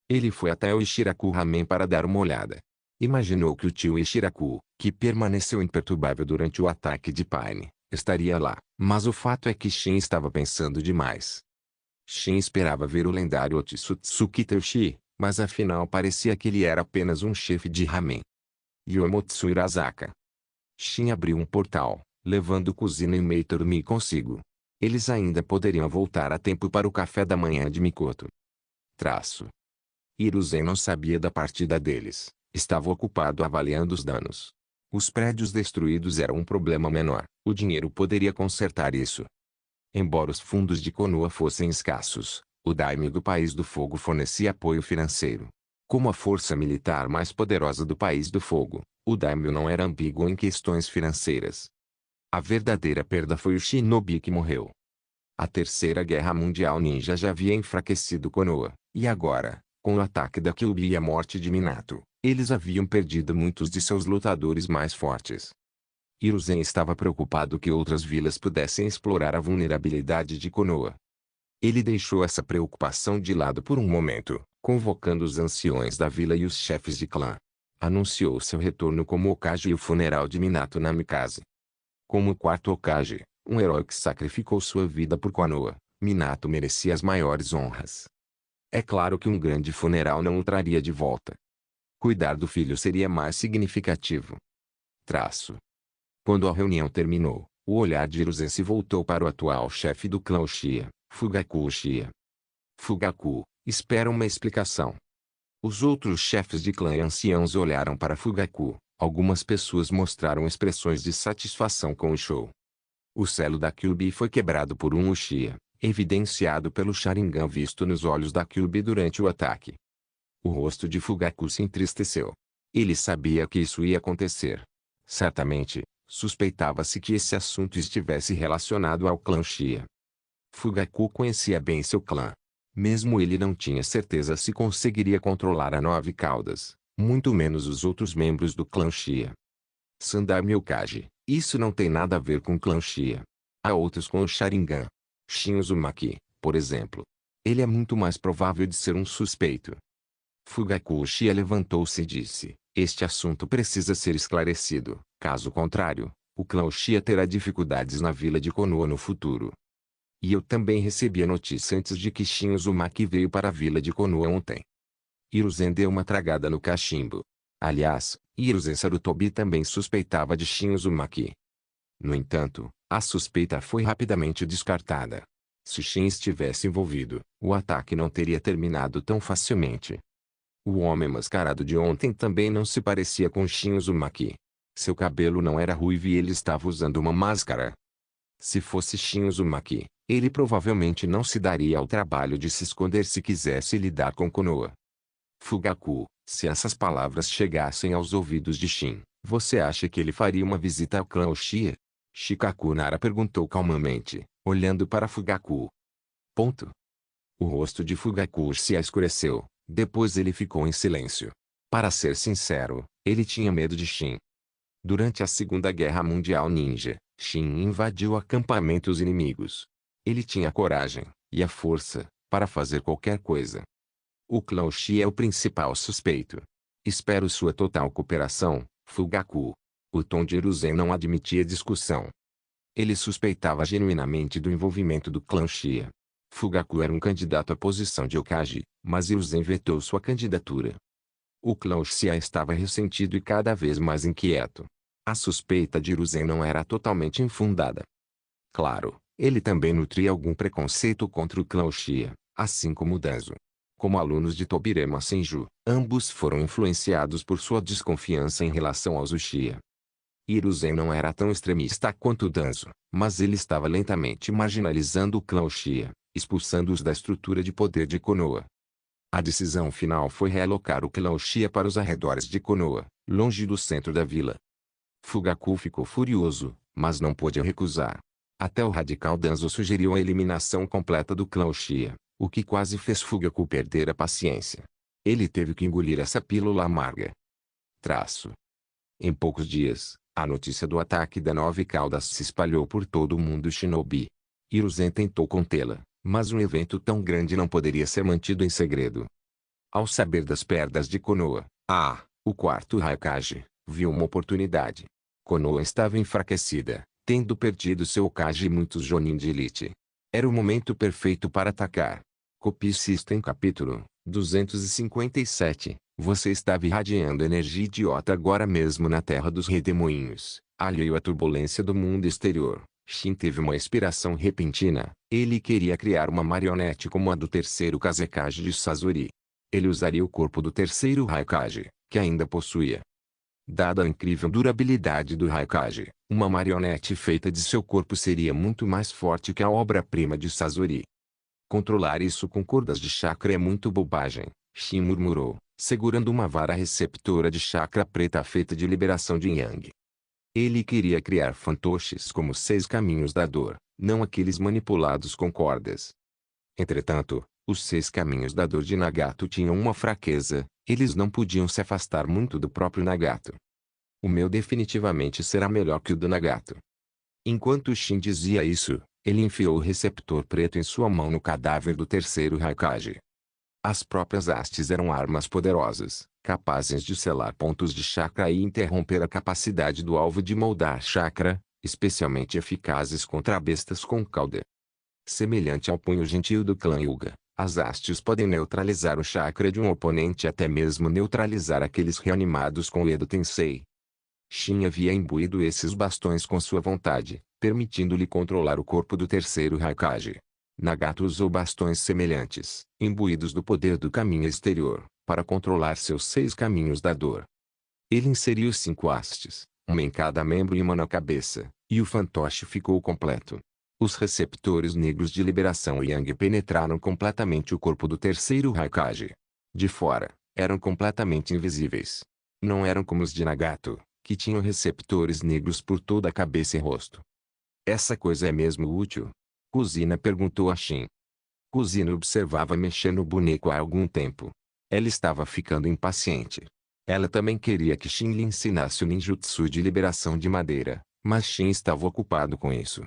Ele foi até o Ishiraku Ramen para dar uma olhada. Imaginou que o tio Ishiraku, que permaneceu imperturbável durante o ataque de Paine, estaria lá, mas o fato é que Shin estava pensando demais. Shin esperava ver o lendário Otsutsuki Teuchi, mas afinal parecia que ele era apenas um chefe de ramen. Yomotsu Irazaka. Shin abriu um portal, levando Kuzina e Meiterumi consigo. Eles ainda poderiam voltar a tempo para o café da manhã de Mikoto. Hiruzen não sabia da partida deles, estava ocupado avaliando os danos. Os prédios destruídos eram um problema menor, o dinheiro poderia consertar isso. Embora os fundos de Konoha fossem escassos, o Daime do País do Fogo fornecia apoio financeiro. Como a força militar mais poderosa do País do Fogo, o Daimyo não era ambíguo em questões financeiras. A verdadeira perda foi o Shinobi que morreu. A Terceira Guerra Mundial Ninja já havia enfraquecido Konoha, e agora, com o ataque da Kyuubi e a morte de Minato, eles haviam perdido muitos de seus lutadores mais fortes. Hiruzen estava preocupado que outras vilas pudessem explorar a vulnerabilidade de Konoha. Ele deixou essa preocupação de lado por um momento, convocando os anciões da vila e os chefes de clã. Anunciou seu retorno como Hokage e o funeral de Minato Namikaze. Como o quarto Hokage, um herói que sacrificou sua vida por Konoha, Minato merecia as maiores honras. É claro que um grande funeral não o traria de volta. Cuidar do filho seria mais significativo. Quando a reunião terminou, o olhar de Hiruzen se voltou para o atual chefe do clã Uchiha, Fugaku Uchiha. Fugaku, espera uma explicação. Os outros chefes de clã e anciãos olharam para Fugaku. Algumas pessoas mostraram expressões de satisfação com o show. O selo da Kyuubi foi quebrado por um Uchiha, evidenciado pelo Sharingan visto nos olhos da Kyuubi durante o ataque. O rosto de Fugaku se entristeceu. Ele sabia que isso ia acontecer. Certamente, suspeitava-se que esse assunto estivesse relacionado ao clã Uchiha. Fugaku conhecia bem seu clã. Mesmo ele não tinha certeza se conseguiria controlar a Nove Caudas, muito menos os outros membros do clã Uchiha. Sandaime Hokage, isso não tem nada a ver com o clã Uchiha. Há outros com o Sharingan. Shin Uzumaki, por exemplo. Ele é muito mais provável de ser um suspeito. Fugaku Uchiha levantou-se e disse, este assunto precisa ser esclarecido. Caso contrário, o clã Uchiha terá dificuldades na vila de Konoha no futuro. E eu também recebi a notícia antes de que Shin Uzumaki veio para a vila de Konoha ontem. Hiruzen deu uma tragada no cachimbo. Aliás, Hiruzen Sarutobi também suspeitava de Shin Uzumaki. No entanto, a suspeita foi rapidamente descartada. Se Shin estivesse envolvido, o ataque não teria terminado tão facilmente. O homem mascarado de ontem também não se parecia com Shin Uzumaki. Seu cabelo não era ruivo e ele estava usando uma máscara. Se fosse Shin Uzumaki, ele provavelmente não se daria ao trabalho de se esconder se quisesse lidar com Konoha. Fugaku, se essas palavras chegassem aos ouvidos de Shin, você acha que ele faria uma visita ao clã Uchiha? Shikaku Nara perguntou calmamente, olhando para Fugaku. Ponto. O rosto de Fugaku se escureceu, depois ele ficou em silêncio. Para ser sincero, ele tinha medo de Shin. Durante a Segunda Guerra Mundial Ninja, Shin invadiu acampamentos inimigos. Ele tinha a coragem, e a força, para fazer qualquer coisa. O clã Uchiha é o principal suspeito. Espero sua total cooperação, Fugaku. O tom de Hiruzen não admitia discussão. Ele suspeitava genuinamente do envolvimento do clã Uchiha. Fugaku era um candidato à posição de Hokage, mas Hiruzen vetou sua candidatura. O clã Uchiha estava ressentido e cada vez mais inquieto. A suspeita de Hiruzen não era totalmente infundada. Claro, ele também nutria algum preconceito contra o clã Uchiha, assim como Danzo. Como alunos de Tobirama Senju, ambos foram influenciados por sua desconfiança em relação aos Uchiha. Hiruzen não era tão extremista quanto Danzo, mas ele estava lentamente marginalizando o clã Uchiha, expulsando-os da estrutura de poder de Konoha. A decisão final foi realocar o clã Uchiha para os arredores de Konoha, longe do centro da vila. Fugaku ficou furioso, mas não pôde recusar. Até o radical Danzo sugeriu a eliminação completa do clã Uchiha, o que quase fez Fugaku perder a paciência. Ele teve que engolir essa pílula amarga. Em poucos dias, a notícia do ataque da Nove Caudas se espalhou por todo o mundo shinobi. Hiruzen tentou contê-la, mas um evento tão grande não poderia ser mantido em segredo. Ao saber das perdas de Konoha, o quarto Raikage, viu uma oportunidade. Konoha estava enfraquecida, tendo perdido seu Hokage e muitos Jonin de elite. Era o momento perfeito para atacar. Copy System Capítulo 257. Você estava irradiando energia idiota agora mesmo na Terra dos Redemoinhos, alheio à turbulência do mundo exterior. Shin teve uma inspiração repentina. Ele queria criar uma marionete como a do terceiro Kazekage de Sazori. Ele usaria o corpo do terceiro Raikage, que ainda possuía. Dada a incrível durabilidade do Raikage, uma marionete feita de seu corpo seria muito mais forte que a obra-prima de Sazori. Controlar isso com cordas de chakra é muito bobagem, Shin murmurou, segurando uma vara receptora de chakra preta feita de liberação de Yang. Ele queria criar fantoches como 6 caminhos da dor, não aqueles manipulados com cordas. Entretanto, os 6 caminhos da dor de Nagato tinham uma fraqueza, eles não podiam se afastar muito do próprio Nagato. O meu definitivamente será melhor que o do Nagato. Enquanto Shin dizia isso, ele enfiou o receptor preto em sua mão no cadáver do terceiro Raikage. As próprias hastes eram armas poderosas, capazes de selar pontos de chakra e interromper a capacidade do alvo de moldar chakra, especialmente eficazes contra bestas com cauda. Semelhante ao punho gentil do clã Hyuga, as hastes podem neutralizar o chakra de um oponente e até mesmo neutralizar aqueles reanimados com o Edo Tensei. Shin havia imbuído esses bastões com sua vontade, permitindo-lhe controlar o corpo do terceiro Raikage. Nagato usou bastões semelhantes, imbuídos do poder do caminho exterior, para controlar seus 6 caminhos da dor. Ele inseriu 5 hastes, uma em cada membro e uma na cabeça, e o fantoche ficou completo. Os receptores negros de liberação Yang penetraram completamente o corpo do terceiro Raikage. De fora, eram completamente invisíveis. Não eram como os de Nagato, que tinham receptores negros por toda a cabeça e rosto. Essa coisa é mesmo útil? Kuzina perguntou a Shin. Kuzina observava mexer no boneco há algum tempo. Ela estava ficando impaciente. Ela também queria que Shin lhe ensinasse o ninjutsu de liberação de madeira, mas Shin estava ocupado com isso.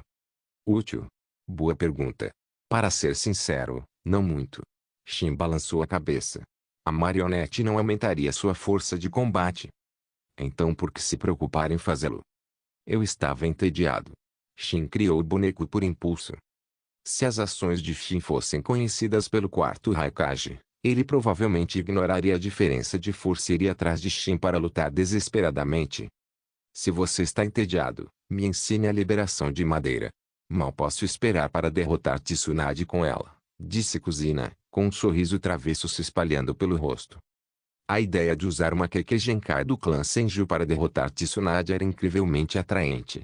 Útil? Boa pergunta. Para ser sincero, não muito. Shin balançou a cabeça. A marionete não aumentaria sua força de combate. Então por que se preocupar em fazê-lo? Eu estava entediado. Shin criou o boneco por impulso. Se as ações de Shin fossem conhecidas pelo quarto Raikage, ele provavelmente ignoraria a diferença de força e iria atrás de Shin para lutar desesperadamente. Se você está entediado, me ensine a liberação de madeira. Mal posso esperar para derrotar Tsunade com ela, disse Kuzina, com um sorriso travesso se espalhando pelo rosto. A ideia de usar uma Kekkei do clã Senju para derrotar Tsunade era incrivelmente atraente.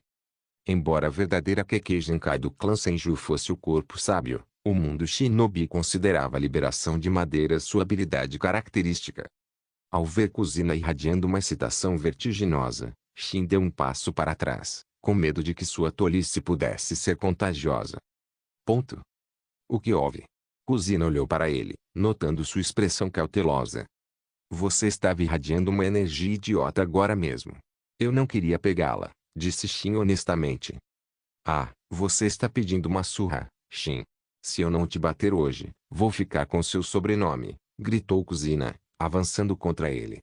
Embora a verdadeira Kekkei do clã Senju fosse o corpo sábio, o mundo shinobi considerava a liberação de madeira sua habilidade característica. Ao ver Kuzina irradiando uma excitação vertiginosa, Shin deu um passo para trás, com medo de que sua tolice pudesse ser contagiosa. Ponto. O que houve? Kuzina olhou para ele, notando sua expressão cautelosa. Você estava irradiando uma energia idiota agora mesmo. Eu não queria pegá-la, disse Shin honestamente. Ah, você está pedindo uma surra, Shin. Se eu não te bater hoje, vou ficar com seu sobrenome, gritou Kuzina, avançando contra ele.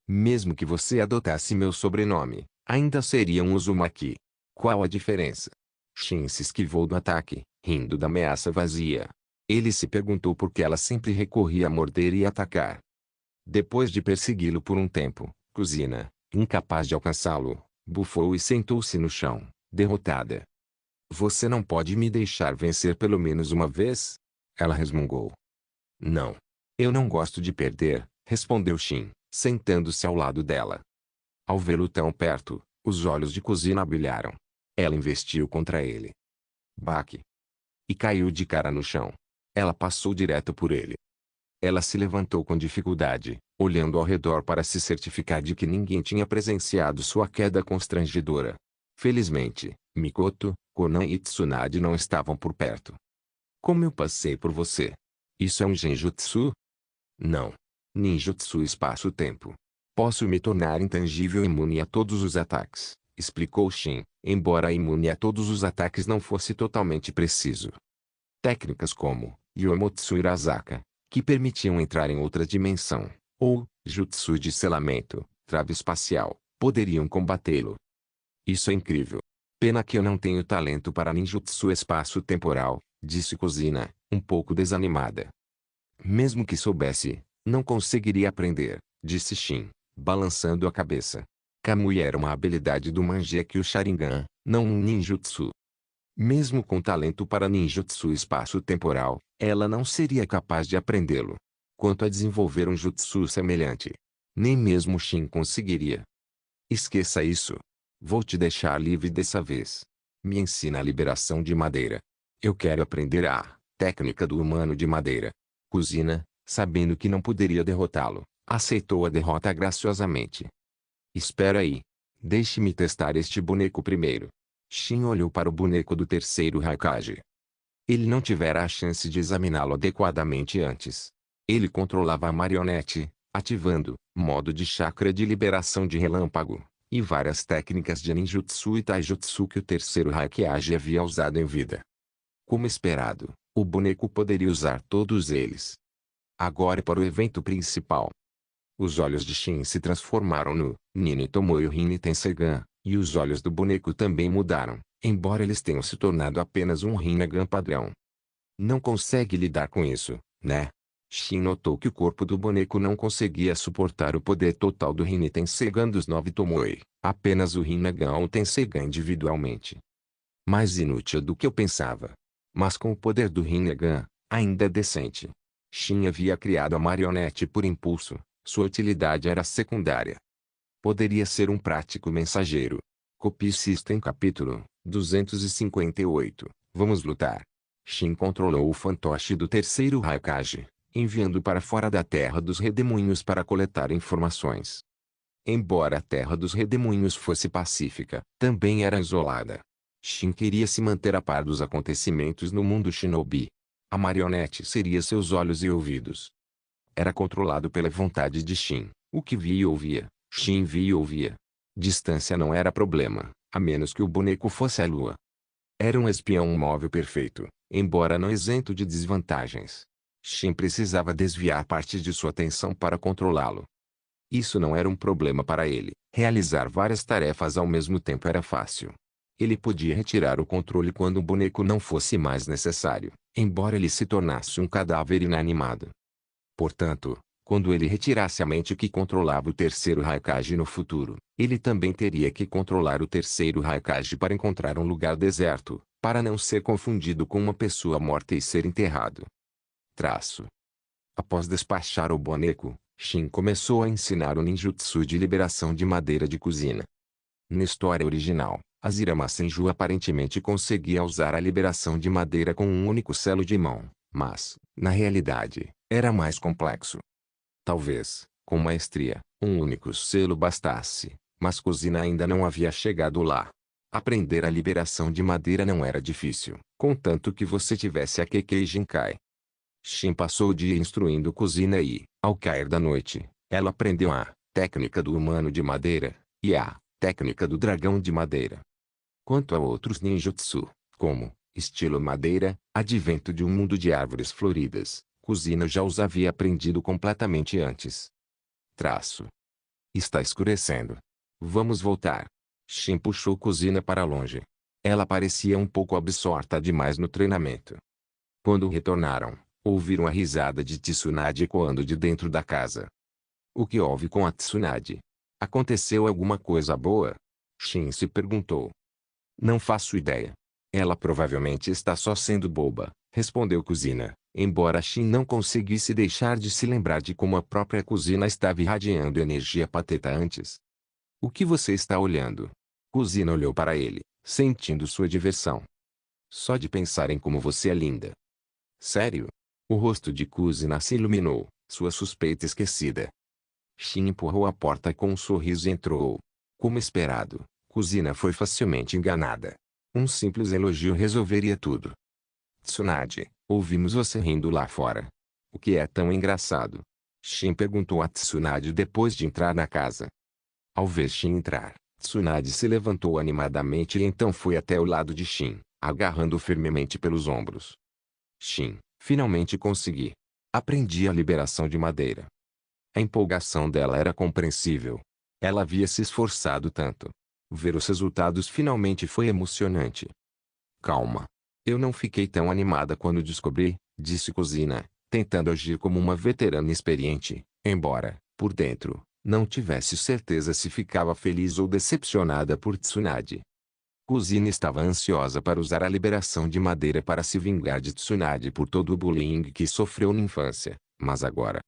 Mesmo que você adotasse meu sobrenome, ainda seria um Uzumaki. Qual a diferença? Shin se esquivou do ataque, rindo da ameaça vazia. Ele se perguntou por que ela sempre recorria a morder e atacar. Depois de persegui-lo por um tempo, Kuzina, incapaz de alcançá-lo, bufou e sentou-se no chão, derrotada. Você não pode me deixar vencer pelo menos uma vez? Ela resmungou. Não. Eu não gosto de perder, respondeu Shin, sentando-se ao lado dela. Ao vê-lo tão perto, os olhos de Kuzina brilharam. Ela investiu contra ele. Baque. E caiu de cara no chão. Ela passou direto por ele. Ela se levantou com dificuldade, olhando ao redor para se certificar de que ninguém tinha presenciado sua queda constrangedora. Felizmente, Mikoto, Konan e Tsunade não estavam por perto. Como eu passei por você? Isso é um genjutsu? Não. Ninjutsu espaço-tempo. Posso me tornar intangível e imune a todos os ataques, explicou Shin, embora imune a todos os ataques não fosse totalmente preciso. Técnicas como Yomotsu Irazaka, que permitiam entrar em outra dimensão, ou Jutsu de selamento, trave espacial, poderiam combatê-lo. Isso é incrível. Pena que eu não tenho talento para ninjutsu espaço-temporal, disse Kuzina, um pouco desanimada. Mesmo que soubesse, não conseguiria aprender, disse Shin, balançando a cabeça. Kamui era uma habilidade do Mangekyou Sharingan, não um ninjutsu. Mesmo com talento para ninjutsu espaço-temporal, ela não seria capaz de aprendê-lo. Quanto a desenvolver um jutsu semelhante, nem mesmo Shin conseguiria. Esqueça isso. Vou te deixar livre dessa vez. Me ensina a liberação de madeira. Eu quero aprender a técnica do humano de madeira. Kuzina, sabendo que não poderia derrotá-lo, aceitou a derrota graciosamente. Espera aí. Deixe-me testar este boneco primeiro. Shin olhou para o boneco do terceiro Raikage. Ele não tivera a chance de examiná-lo adequadamente antes. Ele controlava a marionete, ativando modo de chakra de liberação de relâmpago, e várias técnicas de ninjutsu e taijutsu que o terceiro Raikage havia usado em vida. Como esperado, o boneco poderia usar todos eles. Agora para o evento principal. Os olhos de Shin se transformaram no Nini Tomoe Rini Tensegan, e os olhos do boneco também mudaram, embora eles tenham se tornado apenas um Rinnegan padrão. Não consegue lidar com isso, né? Shin notou que o corpo do boneco não conseguia suportar o poder total do Rini Tensegan dos 9 Tomoe, apenas o Rinnegan ou Tensegan individualmente. Mais inútil do que eu pensava. Mas com o poder do Rinnegan, ainda é decente. Shin havia criado a marionete por impulso, sua utilidade era secundária. Poderia ser um prático mensageiro. Copy System capítulo 258. Vamos lutar. Shin controlou o fantoche do terceiro Raikage, enviando para fora da Terra dos Redemoinhos para coletar informações. Embora a Terra dos Redemoinhos fosse pacífica, também era isolada. Shin queria se manter a par dos acontecimentos no mundo shinobi. A marionete seria seus olhos e ouvidos. Era controlado pela vontade de Shin. O que via e ouvia, Shin via e ouvia. Distância não era problema, a menos que o boneco fosse a lua. Era um espião móvel perfeito, embora não isento de desvantagens. Shin precisava desviar parte de sua atenção para controlá-lo. Isso não era um problema para ele. Realizar várias tarefas ao mesmo tempo era fácil. Ele podia retirar o controle quando o boneco não fosse mais necessário, embora ele se tornasse um cadáver inanimado. Portanto, quando ele retirasse a mente que controlava o terceiro Raikage no futuro, ele também teria que controlar o terceiro Raikage para encontrar um lugar deserto, para não ser confundido com uma pessoa morta e ser enterrado. Após despachar o boneco, Shin começou a ensinar o ninjutsu de liberação de madeira de cozinha. Na história original, Azirama Senju aparentemente conseguia usar a liberação de madeira com um único selo de mão, mas, na realidade, era mais complexo. Talvez, com maestria, um único selo bastasse, mas Kuzina ainda não havia chegado lá. Aprender a liberação de madeira não era difícil, contanto que você tivesse a Kekkei Jinkai. Shin passou o dia instruindo Kuzina e, ao cair da noite, ela aprendeu a técnica do humano de madeira e a técnica do dragão de madeira. Quanto a outros ninjutsu, como estilo madeira, advento de um mundo de árvores floridas, Kuzina já os havia aprendido completamente antes. Está escurecendo. Vamos voltar. Shin puxou Kuzina para longe. Ela parecia um pouco absorta demais no treinamento. Quando retornaram, ouviram a risada de Tsunade ecoando de dentro da casa. O que houve com a Tsunade? Aconteceu alguma coisa boa? Shin se perguntou. Não faço ideia. Ela provavelmente está só sendo boba, respondeu Kuzina, embora Shin não conseguisse deixar de se lembrar de como a própria Kuzina estava irradiando energia pateta antes. O que você está olhando? Kuzina olhou para ele, sentindo sua diversão. Só de pensar em como você é linda. Sério? O rosto de Kuzina se iluminou, sua suspeita esquecida. Shin empurrou a porta com um sorriso e entrou. Como esperado, Kuzina foi facilmente enganada. Um simples elogio resolveria tudo. Tsunade, ouvimos você rindo lá fora. O que é tão engraçado? Shin perguntou a Tsunade depois de entrar na casa. Ao ver Shin entrar, Tsunade se levantou animadamente e então foi até o lado de Shin, agarrando-o firmemente pelos ombros. Shin, finalmente consegui. Aprendi a liberação de madeira. A empolgação dela era compreensível. Ela havia se esforçado tanto. Ver os resultados finalmente foi emocionante. Calma. Eu não fiquei tão animada quando descobri, disse Kuzina, tentando agir como uma veterana experiente, embora, por dentro, não tivesse certeza se ficava feliz ou decepcionada por Tsunade. Kuzina estava ansiosa para usar a liberação de madeira para se vingar de Tsunade por todo o bullying que sofreu na infância, mas agora...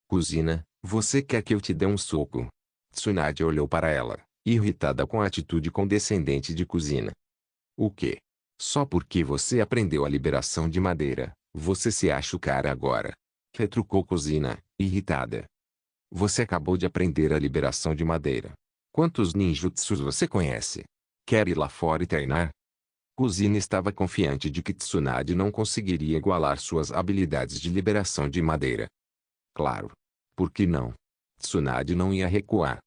Kuzina, você quer que eu te dê um soco? Tsunade olhou para ela, irritada com a atitude condescendente de Kuzina. O quê? Só porque você aprendeu a liberação de madeira, você se acha o cara agora? Retrucou Kuzina, irritada. Você acabou de aprender a liberação de madeira. Quantos ninjutsus você conhece? Quer ir lá fora e treinar? Kuzina estava confiante de que Tsunade não conseguiria igualar suas habilidades de liberação de madeira. Claro. Por que não? Tsunade não ia recuar.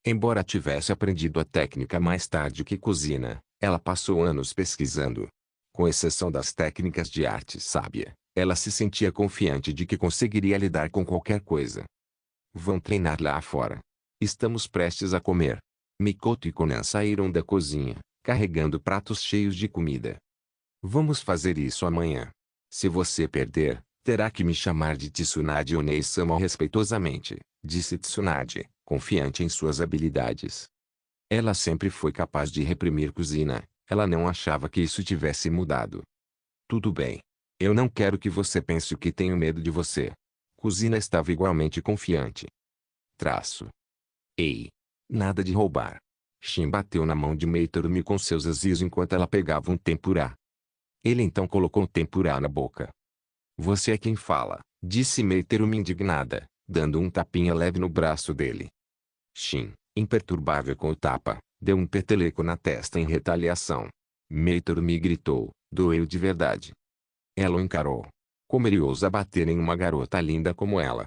Embora tivesse aprendido a técnica mais tarde que Kuzina, ela passou anos pesquisando. Com exceção das técnicas de arte sábia, ela se sentia confiante de que conseguiria lidar com qualquer coisa. Vão treinar lá fora. Estamos prestes a comer. Mikoto e Conan saíram da cozinha, carregando pratos cheios de comida. Vamos fazer isso amanhã. Se você perder, terá que me chamar de Tsunade Onei-sama respeitosamente, disse Tsunade, confiante em suas habilidades. Ela sempre foi capaz de reprimir Kuzina, ela não achava que isso tivesse mudado. Tudo bem. Eu não quero que você pense que tenho medo de você. Kuzina estava igualmente confiante. Ei! Nada de roubar. Shin bateu na mão de Meitorumi com seus azis enquanto ela pegava um tempurá. Ele então colocou o tempurá na boca. Você é quem fala, disse Meitorumi indignada, dando um tapinha leve no braço dele. Shin, imperturbável com o tapa, deu um peteleco na testa em retaliação. Meitorumi gritou, doeu de verdade. Ela o encarou. Como ele ousa bater em uma garota linda como ela?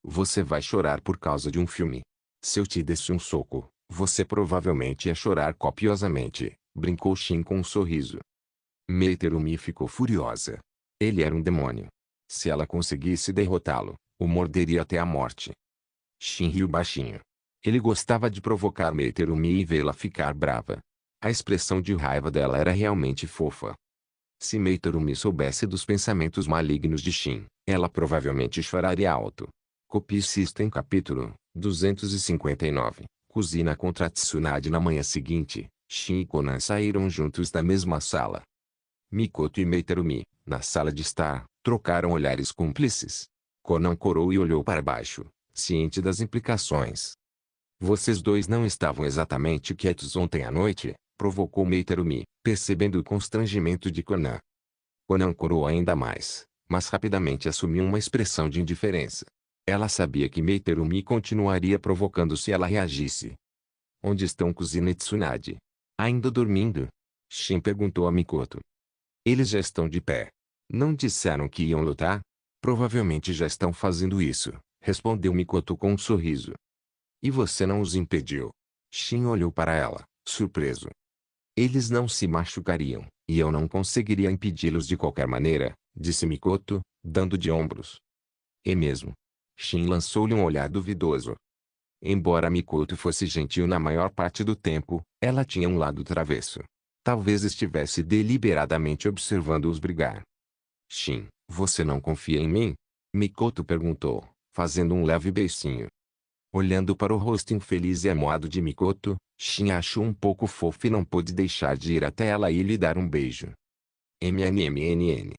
Você vai chorar por causa de um filme. Se eu te desse um soco, você provavelmente ia chorar copiosamente, brincou Shin com um sorriso. Meitorumi ficou furiosa. Ele era um demônio. Se ela conseguisse derrotá-lo, o morderia até a morte. Shin riu baixinho. Ele gostava de provocar Meiterumi e vê-la ficar brava. A expressão de raiva dela era realmente fofa. Se Meiterumi soubesse dos pensamentos malignos de Shin, ela provavelmente choraria alto. Copie System capítulo 259. Cozinha contra Tsunade. Na manhã seguinte, Shin e Conan saíram juntos da mesma sala. Mikoto e Meiterumi, na sala de estar, trocaram olhares cúmplices. Conan corou e olhou para baixo, ciente das implicações. Vocês dois não estavam exatamente quietos ontem à noite? Provocou Meiterumi, percebendo o constrangimento de Conan. Conan corou ainda mais, mas rapidamente assumiu uma expressão de indiferença. Ela sabia que Meiterumi continuaria provocando se ela reagisse. Onde estão Kuzina e Tsunade? Ainda dormindo? Shin perguntou a Mikoto. Eles já estão de pé. Não disseram que iam lutar? Provavelmente já estão fazendo isso, respondeu Mikoto com um sorriso. E você não os impediu? Shin olhou para ela, surpreso. Eles não se machucariam, e eu não conseguiria impedi-los de qualquer maneira, disse Mikoto, dando de ombros. É mesmo? Shin lançou-lhe um olhar duvidoso. Embora Mikoto fosse gentil na maior parte do tempo, ela tinha um lado travesso. Talvez estivesse deliberadamente observando-os brigar. Shin, você não confia em mim? Mikoto perguntou, fazendo um leve beicinho. Olhando para o rosto infeliz e amuado de Mikoto, Shin achou um pouco fofo e não pôde deixar de ir até ela e lhe dar um beijo. MNMNN.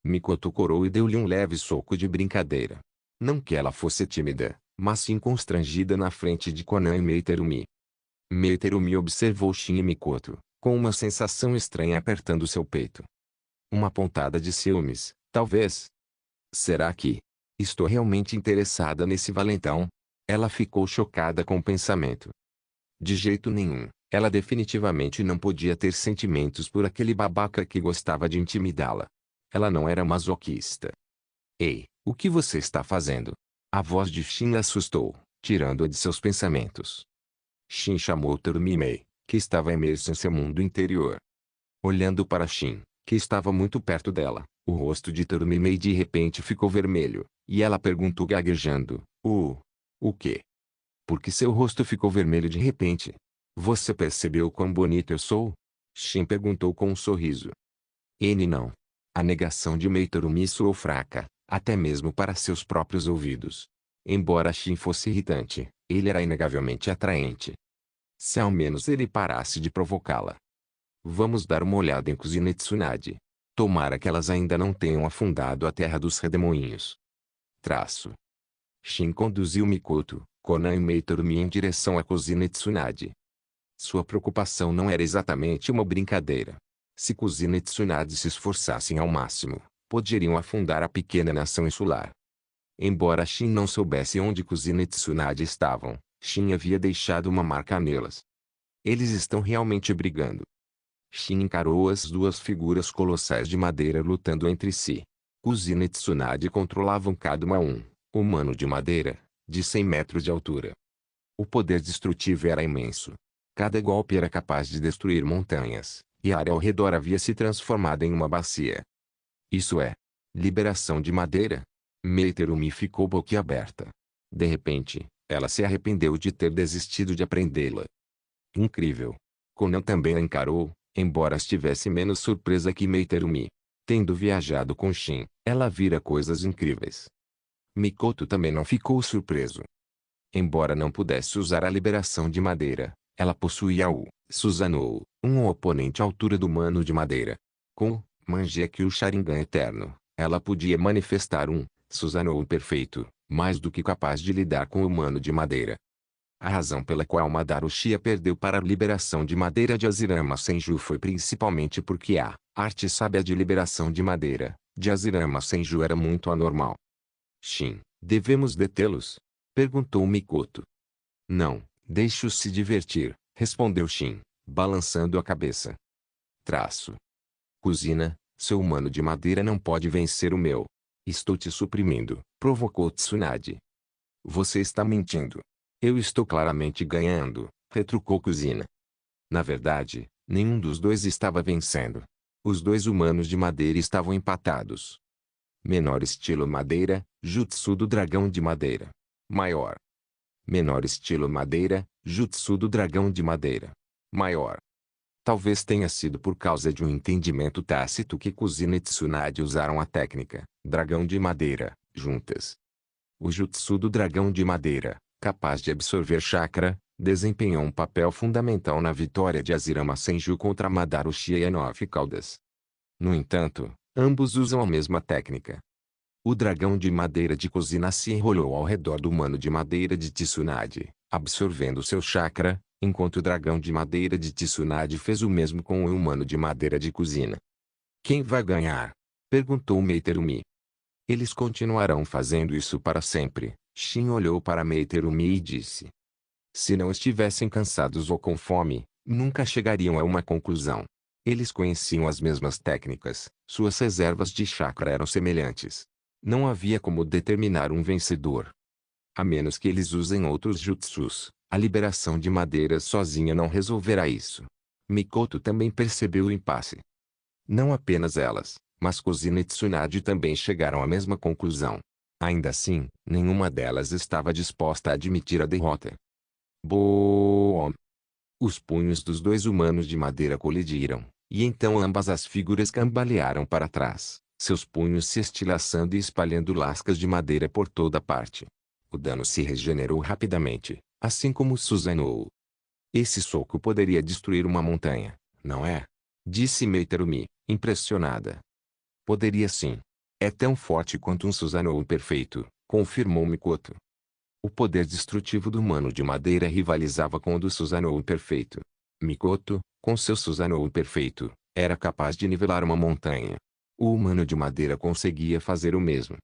Mikoto corou e deu-lhe um leve soco de brincadeira. Não que ela fosse tímida, mas sim constrangida na frente de Conan e Meiterumi. Meiterumi observou Shin e Mikoto, com uma sensação estranha apertando seu peito. Uma pontada de ciúmes, talvez. Será que estou realmente interessada nesse valentão? Ela ficou chocada com o pensamento. De jeito nenhum, ela definitivamente não podia ter sentimentos por aquele babaca que gostava de intimidá-la. Ela não era masoquista. Ei, o que você está fazendo? A voz de Shin a assustou, tirando-a de seus pensamentos. Shin chamou Terumi-mei, que estava imerso em seu mundo interior. Olhando para Shin, que estava muito perto dela, o rosto de Terumi-mei de repente ficou vermelho, e ela perguntou gaguejando, o quê? Por que seu rosto ficou vermelho de repente? Você percebeu quão bonito eu sou? Shin perguntou com um sorriso. Não. A negação de Meiterumi soou fraca, até mesmo para seus próprios ouvidos. Embora Shin fosse irritante, ele era inegavelmente atraente. Se ao menos ele parasse de provocá-la. Vamos dar uma olhada em Kuzina e Tsunade. Tomara que elas ainda não tenham afundado a terra dos redemoinhos. Shin conduziu Mikoto, Conan e Meiterumi em direção a Kuzina e Tsunade. Sua preocupação não era exatamente uma brincadeira. Se Kuzina e Tsunade se esforçassem ao máximo, poderiam afundar a pequena nação insular. Embora Shin não soubesse onde Kuzina e Tsunade estavam, Shin havia deixado uma marca nelas. Eles estão realmente brigando. Shin encarou as duas figuras colossais de madeira lutando entre si. Kuzina e Tsunade controlavam cada uma humano de madeira, de 100 metros de altura. O poder destrutivo era imenso. Cada golpe era capaz de destruir montanhas, e a área ao redor havia se transformado em uma bacia. Isso é liberação de madeira? Meiterumi ficou boquiaberta. De repente, ela se arrependeu de ter desistido de aprendê-la. Incrível. Conan também a encarou, embora estivesse menos surpresa que Meiterumi. Tendo viajado com Shin, ela vira coisas incríveis. Mikoto também não ficou surpreso. Embora não pudesse usar a liberação de madeira, ela possuía o Susanoo, um oponente à altura do humano de madeira. Com o Mangekyou Sharingan eterno, ela podia manifestar um Susanoo perfeito, mais do que capaz de lidar com o humano de madeira. A razão pela qual Madara Uchiha perdeu para a liberação de madeira de Azirama Senju foi principalmente porque a arte sábia de liberação de madeira de Azirama Senju era muito anormal. Shin, devemos detê-los? Perguntou Mikoto. Não, deixe-os se divertir, respondeu Shin, balançando a cabeça. Kuzina, seu humano de madeira não pode vencer o meu. Estou te suprimindo, provocou Tsunade. Você está mentindo. Eu estou claramente ganhando, retrucou Kuzina. Na verdade, nenhum dos dois estava vencendo. Os dois humanos de madeira estavam empatados. Menor estilo madeira, jutsu do dragão de madeira. Maior Menor estilo madeira, Jutsu do dragão de madeira. Maior. Talvez tenha sido por causa de um entendimento tácito que Kuzina e Tsunade usaram a técnica, dragão de madeira, juntas. O Jutsu do dragão de madeira, capaz de absorver chakra, desempenhou um papel fundamental na vitória de Azirama Senju contra Madara Uchiha e Nove Caudas. No entanto, ambos usam a mesma técnica. O dragão de madeira de Kuzina se enrolou ao redor do humano de madeira de Tsunade, absorvendo seu chakra, enquanto o dragão de madeira de Tsunade fez o mesmo com o humano de madeira de Kuzina. Quem vai ganhar? Perguntou Meiterumi. Eles continuarão fazendo isso para sempre. Shin olhou para Meiterumi e disse. Se não estivessem cansados ou com fome, nunca chegariam a uma conclusão. Eles conheciam as mesmas técnicas, suas reservas de chakra eram semelhantes. Não havia como determinar um vencedor. A menos que eles usem outros jutsus, a liberação de madeira sozinha não resolverá isso. Mikoto também percebeu o impasse. Não apenas elas, mas Kuzina e Tsunade também chegaram à mesma conclusão. Ainda assim, nenhuma delas estava disposta a admitir a derrota. Boom! Os punhos dos dois humanos de madeira colidiram, e então ambas as figuras cambalearam para trás, seus punhos se estilhaçando e espalhando lascas de madeira por toda parte. O dano se regenerou rapidamente, assim como Susanoo. Esse soco poderia destruir uma montanha, não é? Disse Meiterumi, impressionada. Poderia sim. É tão forte quanto um Susanoo perfeito, confirmou Mikoto. O poder destrutivo do humano de madeira rivalizava com o do Susanoo perfeito. Mikoto, com seu Susanoo perfeito, era capaz de nivelar uma montanha. O humano de madeira conseguia fazer o mesmo.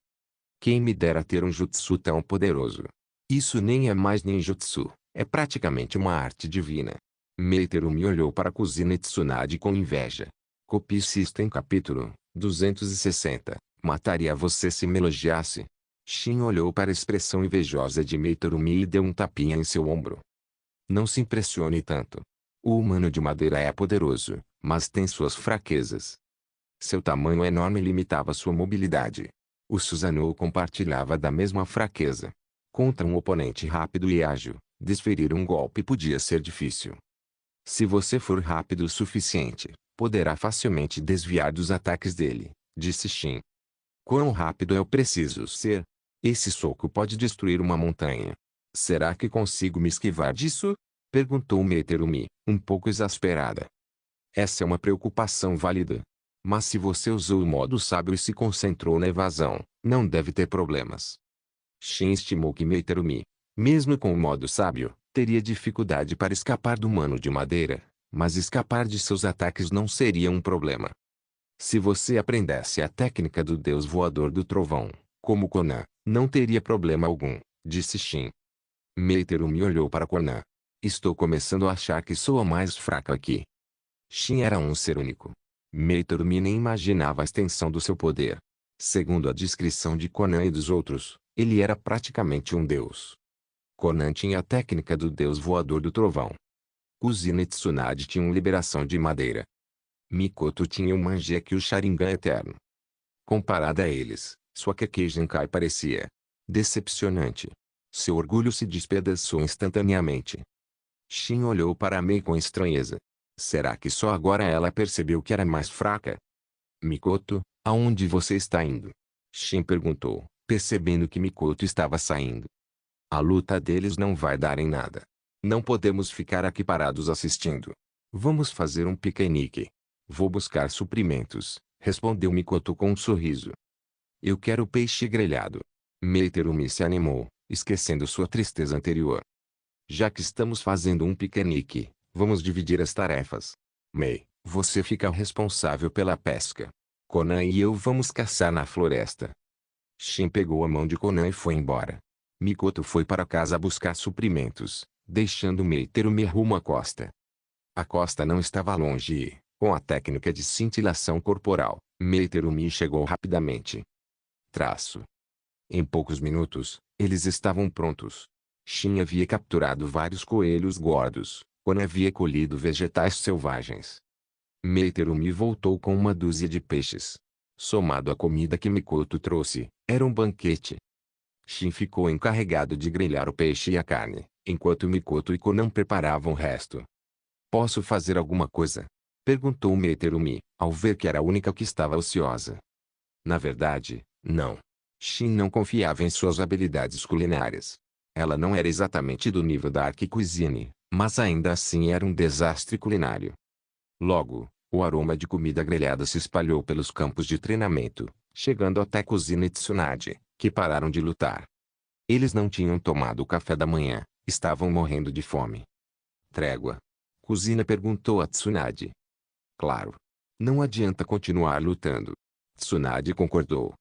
Quem me dera ter um jutsu tão poderoso. Isso nem é mais ninjutsu, é praticamente uma arte divina. Meiterumi olhou para Kuzina e Tsunade com inveja. Copie System capítulo 260. Mataria você se me elogiasse. Shin olhou para a expressão invejosa de Meiterumi e deu um tapinha em seu ombro. Não se impressione tanto. O humano de madeira é poderoso, mas tem suas fraquezas. Seu tamanho enorme limitava sua mobilidade. O Susanoo compartilhava da mesma fraqueza. Contra um oponente rápido e ágil, desferir um golpe podia ser difícil. Se você for rápido o suficiente, poderá facilmente desviar dos ataques dele, disse Shin. Quão rápido eu preciso ser? Esse soco pode destruir uma montanha. Será que consigo me esquivar disso? Perguntou Meiterumi, um pouco exasperada. Essa é uma preocupação válida. Mas se você usou o modo sábio e se concentrou na evasão, não deve ter problemas. Shin estimou que Meiterumi, mesmo com o modo sábio, teria dificuldade para escapar do humano de madeira, mas escapar de seus ataques não seria um problema. Se você aprendesse a técnica do deus voador do trovão, como Konan, não teria problema algum, disse Shin. Meiterumi olhou para Konan. Estou começando a achar que sou a mais fraca aqui. Shin era um ser único. Meiterumi nem imaginava a extensão do seu poder. Segundo a descrição de Konan e dos outros, ele era praticamente um deus. Konan tinha a técnica do deus voador do trovão. Kuzina e Tsunade tinham liberação de madeira. Mikoto tinha o Mangekyou Sharingan eterno. Comparada a eles, sua Kekkei parecia decepcionante. Seu orgulho se despedaçou instantaneamente. Shin olhou para Mei com estranheza. Será que só agora ela percebeu que era mais fraca? Mikoto, aonde você está indo? Shin perguntou, percebendo que Mikoto estava saindo. A luta deles não vai dar em nada. Não podemos ficar aqui parados assistindo. Vamos fazer um piquenique. Vou buscar suprimentos, respondeu Mikoto com um sorriso. Eu quero peixe grelhado. Meiterumi se animou, esquecendo sua tristeza anterior. Já que estamos fazendo um piquenique, vamos dividir as tarefas. Mei, você fica responsável pela pesca. Konan e eu vamos caçar na floresta. Shin pegou a mão de Konan e foi embora. Mikoto foi para casa buscar suprimentos, deixando Meiterumi rumo à costa. A costa não estava longe e, com a técnica de cintilação corporal, Meiterumi chegou rapidamente. Traço. Em poucos minutos, eles estavam prontos. Shin havia capturado vários coelhos gordos, Konan havia colhido vegetais selvagens. Meiterumi voltou com uma dúzia de peixes. Somado à comida que Mikoto trouxe, era um banquete. Shin ficou encarregado de grelhar o peixe e a carne, enquanto Mikoto e Konan preparavam o resto. Posso fazer alguma coisa? Perguntou Meiterumi, ao ver que era a única que estava ociosa. Na verdade, não. Shin não confiava em suas habilidades culinárias. Ela não era exatamente do nível da Arc Cuisine, mas ainda assim era um desastre culinário. Logo, o aroma de comida grelhada se espalhou pelos campos de treinamento, chegando até Kuzina e Tsunade, que pararam de lutar. Eles não tinham tomado o café da manhã, estavam morrendo de fome. Trégua? Kuzina perguntou a Tsunade. Claro. Não adianta continuar lutando. Tsunade concordou.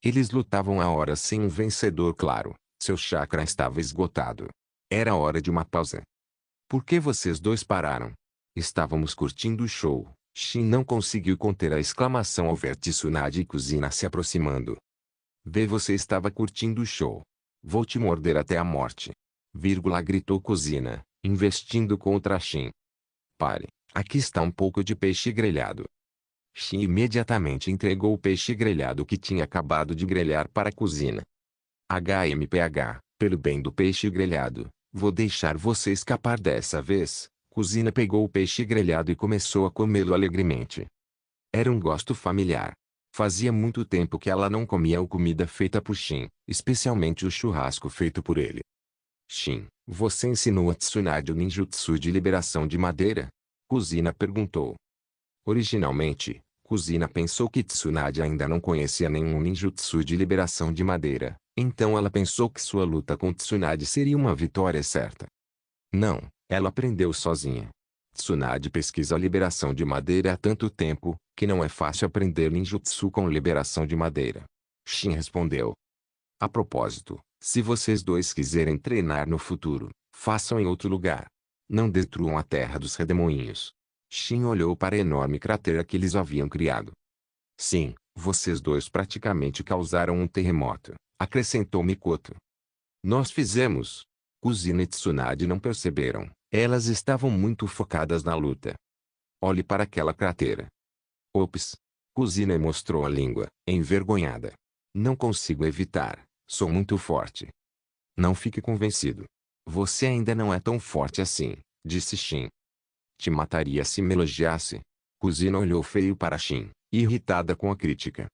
Eles lutavam há horas sem um vencedor claro, seu chakra estava esgotado. Era hora de uma pausa. Por que vocês dois pararam? Estávamos curtindo o show. Shin não conseguiu conter a exclamação ao ver Tsunade e Kuzina se aproximando. Vê, você estava curtindo o show. Vou te morder até a morte. Vírgula, gritou Kuzina, investindo contra Shin. Pare, aqui está um pouco de peixe grelhado. Shin imediatamente entregou o peixe grelhado que tinha acabado de grelhar para Kuzina. HMPH, pelo bem do peixe grelhado, vou deixar você escapar dessa vez. Kuzina pegou o peixe grelhado e começou a comê-lo alegremente. Era um gosto familiar. Fazia muito tempo que ela não comia a comida feita por Shin, especialmente o churrasco feito por ele. Shin, você ensinou a Tsunade o ninjutsu de liberação de madeira? Kuzina perguntou. Originalmente, Kuzina pensou que Tsunade ainda não conhecia nenhum ninjutsu de liberação de madeira, então ela pensou que sua luta com Tsunade seria uma vitória certa. Não, ela aprendeu sozinha. Tsunade pesquisa a liberação de madeira há tanto tempo, que não é fácil aprender ninjutsu com liberação de madeira. Shin respondeu. A propósito, se vocês dois quiserem treinar no futuro, façam em outro lugar. Não destruam a terra dos redemoinhos. Shin olhou para a enorme cratera que eles haviam criado. Sim, vocês dois praticamente causaram um terremoto, acrescentou Mikoto. Nós fizemos. Kuzina e Tsunade não perceberam, elas estavam muito focadas na luta. Olhe para aquela cratera. Ops! Kuzina mostrou a língua, envergonhada. Não consigo evitar, sou muito forte. Não fique convencido. Você ainda não é tão forte assim, disse Shin. Te mataria se me elogiasse. Kuzina olhou feio para Shin, irritada com a crítica.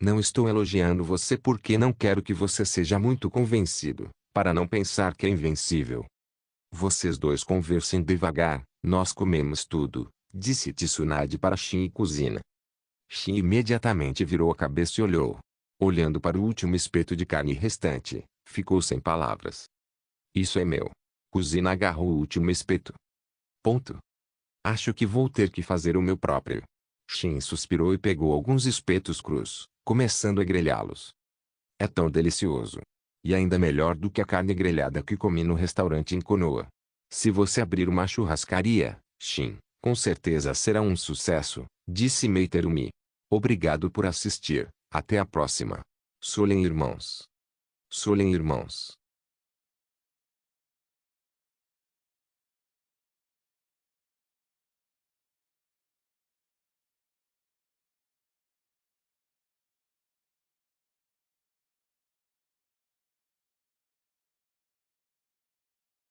Não estou elogiando você porque não quero que você seja muito convencido, para não pensar que é invencível. Vocês dois conversem devagar, nós comemos tudo, disse Tsunade para Shin e Kuzina. Shin imediatamente virou a cabeça e olhou. Olhando para o último espeto de carne restante, ficou sem palavras. Isso é meu. Kuzina agarrou o último espeto. Ponto. Acho que vou ter que fazer o meu próprio. Shin suspirou e pegou alguns espetos crus, começando a grelhá-los. É tão delicioso. E ainda melhor do que a carne grelhada que comi no restaurante em Konoha. Se você abrir uma churrascaria, Shin, com certeza será um sucesso, disse Meiterumi. Obrigado por assistir, até a próxima. Solen irmãos. Solen irmãos.